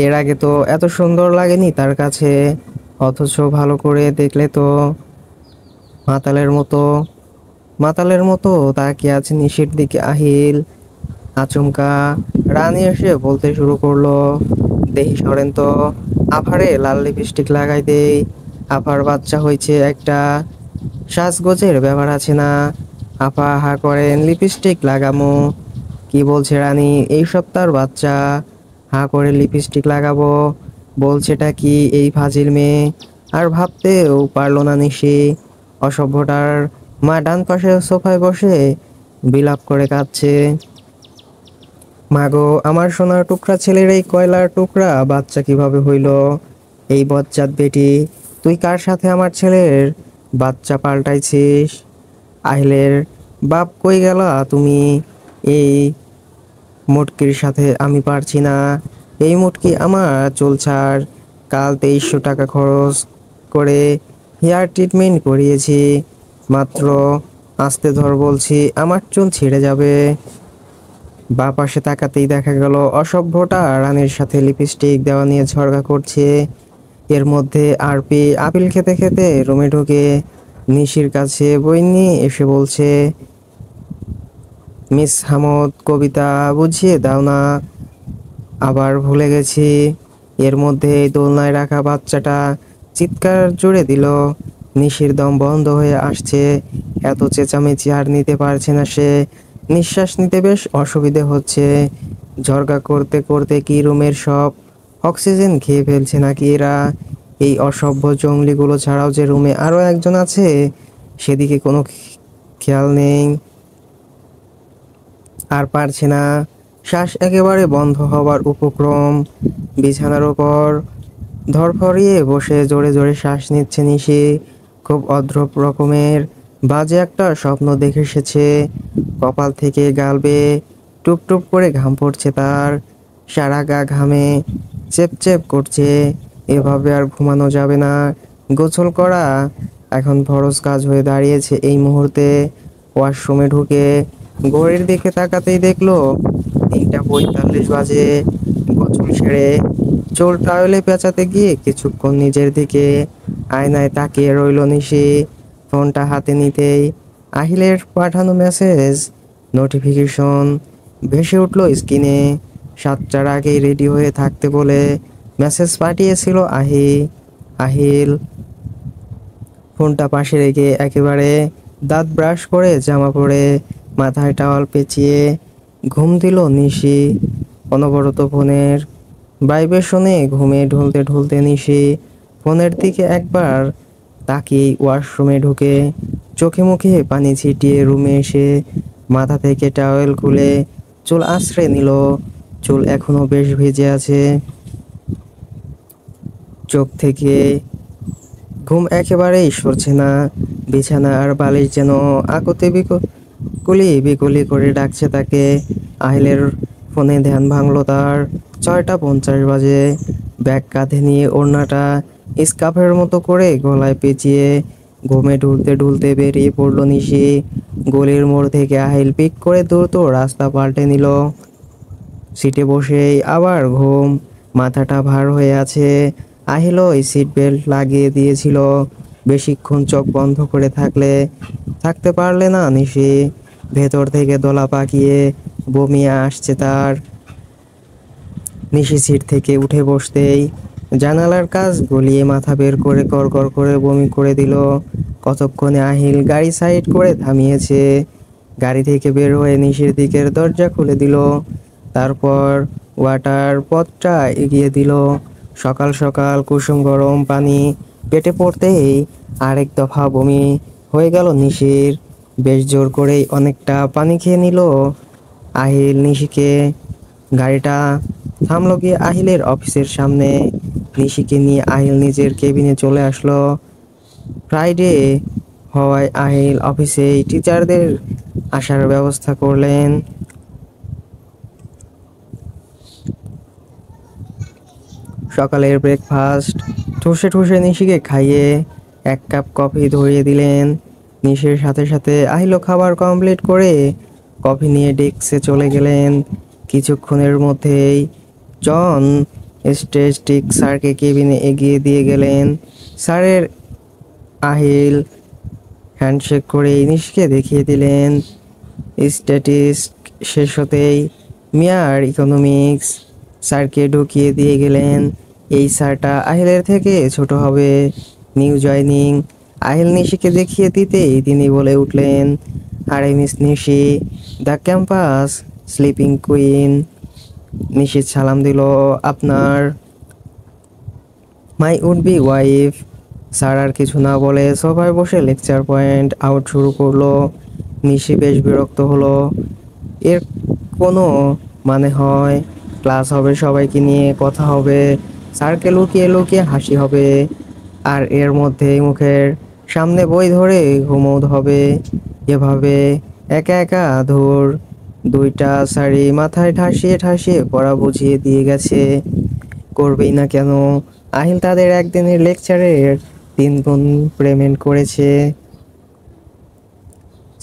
এর আগে তো এত সুন্দর লাগেনি তার কাছে, অথচ ভালো করে দেখলে তো মাতালের মতো মাতালের মতো তাকিয়ে আছে নিশির দিকে আহিল। আচমকা রানী এসে বলতে শুরু করলো, দেহি সরেন তো, আফারে লাল লিপস্টিক লাগাই দেই। আফার বাচ্চা হয়েছে একটা, সাজগোজের ব্যাপার আছে না? আপা হা করেন, লিপস্টিক লাগামো? কি বলছে রানী, এই সপ্তাহের বাচ্চা? হা করে লিপস্টিক লাগাবো বলছেটা কি এই ফাজিল মেয়ে? আর ভাবতেও পারলো না নিশি। অসভ্যটার মা ডান পাশে সোফায় বসে বিলাপ করে কাঁদছে। মাগো, আমার সোনার টুকরা ছেলের এই কয়লার টুকরা বাচ্চা কিভাবে হইল? এই বজ্জাত বেটি, তুই কার সাথে আমার ছেলের বাচ্চা পাল্টাইছিস? আহিলের বাপ কই গেলা তুমি? এই মুটকির সাথে আমি পারছি না। এই মুটকি আমার চুল ছাড়। কাল 2300 টাকা খরচ করে হেয়ার ট্রিটমেন্ট করিয়েছি মাত্র। আস্তে ধর বলছি, আমার চুল ছিঁড়ে যাবে। বা পাশে তাকাতেই দেখা গেল অসভ্যটা রানীর সাথে লিপস্টিক দেওয়া নিয়ে ঝগড়া করছে। এর মধ্যে আরপি আপেল খেতে খেতে রুমে ঢুকে নিশির কাছে বই নিয়ে এসে বলছে, মিস হামদ, কবিতা বুঝিয়ে দাও না, আবার ভুলে গেছি। এর মধ্যে দোলনায় রাখা বাচ্চাটা চিৎকার জুড়ে দিল। নিশির দম বন্ধ হয়ে আসছে। এত চেঁচামেচি আর নিতে পারছে না সে। নিঃশ্বাস নিতে বেশ অসুবিধে হচ্ছে। ঝরগা করতে করতে কি রুমের সব অক্সিজেন খেয়ে ফেলছে নাকি এরা? এই অসভ্য জঙ্গলিগুলো ছাড়াও যে রুমে আরো একজন আছে সেদিকে কোনো খেয়াল নেই। আর পারছে না। শ্বাস একেবারে বন্ধ হবার উপক্রম। বিছানার ওপর ধরফরিয়ে বসে জোরে জোরে শ্বাস নিচ্ছে নিশি। খুব অদ্ভুত রকমের বাজে একটা স্বপ্ন দেখে এসেছে। কপাল থেকে গাল বেয়ে টুপ টুপ করে ঘাম পড়ছে তার। সারা গা ঘামে চেপ চেপ করছে। এভাবে আর ঘুমানো যাবে না। গোসল করা এখন ফরজ কাজ হয়ে দাঁড়িয়েছে এই মুহূর্তে। ওয়াশরুমে ঢুকে ঘড়ির দিকে তাকাতেই দেখলো 3টা 45 বাজে। গোসল সেরে চুল টাওয়েলে পেঁচাতে গিয়ে কিছুক্ষণ নিজের দিকে আয়নায় তাকিয়ে রইল নিশি। ফোনটা হাতে নিতেই আহিলের পাঠানো মেসেজ নোটিফিকেশন ভেসে উঠল স্ক্রিনে। 7টার আগেই রেডি হয়ে থাকতে বলে মেসেজ পাঠিয়েছিল আহিল। ফোনটা পাশে রেখে একেবারে দাঁত ব্রাশ করে জামা পরে মাথায় টাওয়াল পেঁচিয়ে ঘুম দিল নিশি। অনবরত ফোনের ভাইব্রেশনে ঘুমে ঢুলতে ঢুলতে নিশি ফোনের দিকে একবার তাকিয়ে ওয়াশরুমে ঢুকে চোখে মুখে পানি ছিটিয়ে রুমে এসে মাথা থেকে টাওয়েল খুলে চুল আঁচড়ে নিল। চুল এখনো বেশ ভিজে আছে। চোখ থেকে ঘুম একেবারেই সরছে না। বিছানা আর বালিশ যেন আকুতি বিকলি বিকলি করে ডাকছে তাকে। আহিলের ফোনে ধ্যান ভাঙলো তার। 6টা 50 বাজে। ব্যাগ কাঁধে নিয়ে ওড়নাটা স্কার্ফের মতো করে গলায় পেঁচিয়ে ঘুমে ঢুলতে ঢুলতে বেরিয়ে পড়লো নিশি। গলির মোড় থেকে আহিল পিক করে দ্রুত রাস্তা পাল্টে নিল। সিটে বসেই আবার ঘুম। মাথাটা ভার হয়ে আছে। আহিলও এই সিট বেল্ট লাগিয়ে দিয়েছিল। বেশিক্ষণ চোখ বন্ধ করে থাকতে পারলে না নিশি। ভেতর থেকে দলা পাকিয়ে বমি আসছে তার। নিশি সিট থেকে উঠে বসতেই জানালার কাজ গলিয়ে মাথা বের করে কড়কড় করে বমি করে দিল। কতক্ষণে আহিল গাড়ি সাইড করে থামিয়েছে। গাড়ি থেকে বের হয়ে নিশির দিকের দরজা খুলে দিল। তারপর ওয়াটার পথটা এগিয়ে দিল। সকাল সকাল কুসুম গরম পানি পেটে পড়তেই আরেক দফা বমি হয়ে গেল নিশির। বেশ জোর করেই অনেকটা পানি খেয়ে নিল আহিল নিশিকে। গাড়িটা থামলো গিয়ে আহিলের অফিসের সামনে। নিশিকে নিয়ে আহিল নিজের কেবিনে চলে আসলো। ফ্রাইডে হওয়ায় আহিল অফিসে টিচারদের আসার ব্যবস্থা করলেন। সকালের ব্রেকফাস্ট ঠুসে ঠুসে নিশিকে খাইয়ে 1 কাপ কফি ধরিয়ে দিলেন। নিশির সাথে সাথে আহিলও খাবার কমপ্লিট করে কফি নিয়ে ডেস্কে চলে গেলেন। কিছুক্ষণের মধ্যেই জন স্ট্যাটিস্টিক স্যারকে কেবিনে এগিয়ে দিয়ে গেলেন। স্যারের আহিল হ্যান্ডশেক করে নিশিকে দেখিয়ে দিলেন। স্ট্যাটিস্টিক শেষ হতেই মিয়ার ইকোনমিক্স স্যারকে ঢুকিয়ে দিয়ে গেলেন। এই স্যারটা আহিলের থেকে ছোট হবে, নিউ জয়নিং। আহিল নিশিকে দেখিয়ে দিতেই তিনি বলে উঠলেন, আরে miss Nishi, the campus sleeping queen. Nishi সালাম দিল, আপনার my would be wife. Sir আর কিছু না বলে সোফায় বসে লেকচার পয়েন্ট আউট শুরু করলো। নিশি বেশ বিরক্ত হলো। এর কোনো মানে হয়? ক্লাস হবে, সবাইকে নিয়ে কথা হবে, স্যারকে লুকিয়ে লুকিয়ে হাসি হবে, আর এর মধ্যেই মুখের সামনে বই ধরে ঘুমোদ হবে। এভাবে একা একা ধুর, দুইটা শাড়ি মাথায় ঠাসিয়ে ঠাসিয়ে পড়া বুঝিয়ে দিয়ে গেছে। করবেই না কেন? আহিল তাদের একদিনের লেকচারের 3 গুণ পেমেন্ট করেছে।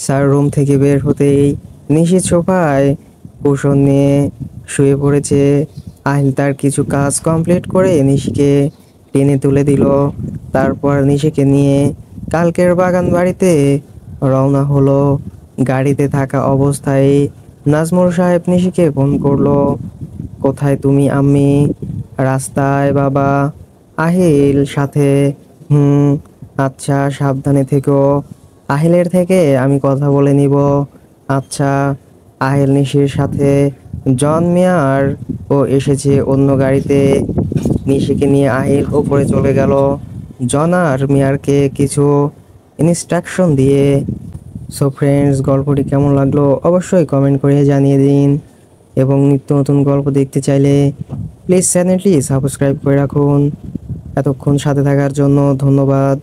স্যার রুম থেকে বের হতেই নিশি সোফায় কুশন নিয়ে শুয়ে পড়েছে। আহিল তার কিছু কাজ কমপ্লিট করে নিশিকে টেনে তুলে দিল। তারপর নিশিকে নিয়ে কালকের বাগান বাড়িতে রওনা হলো। গাড়িতে থাকা অবস্থায় নাজমুল সাহেব নিশিকে ফোন করলো। কোথায় তুমি আম্মি? রাস্তায় বাবা। আহিল সাথে। হুম, আচ্ছা, সাবধানে থেকো। আহিলের থেকে আমি কথা বলে নিব। আচ্ছা। আহিল নিশির সাথে জন মিয়ার ও এসেছে অন্য গাড়িতে। নিশিকে নিয়ে আহিল ওপরে চলে গেল জন আর মিয়ারকে কিছু ইনস্ট্রাকশন দিয়ে। সো ফ্রেন্ডস, গল্পটি কেমন লাগলো অবশ্যই কমেন্ট করে জানিয়ে দিন, এবং নিত্য নতুন গল্প দেখতে চাইলে প্লিজ চ্যানেলটি সাবস্ক্রাইব করে রাখুন। এতক্ষণ সাথে থাকার জন্য ধন্যবাদ।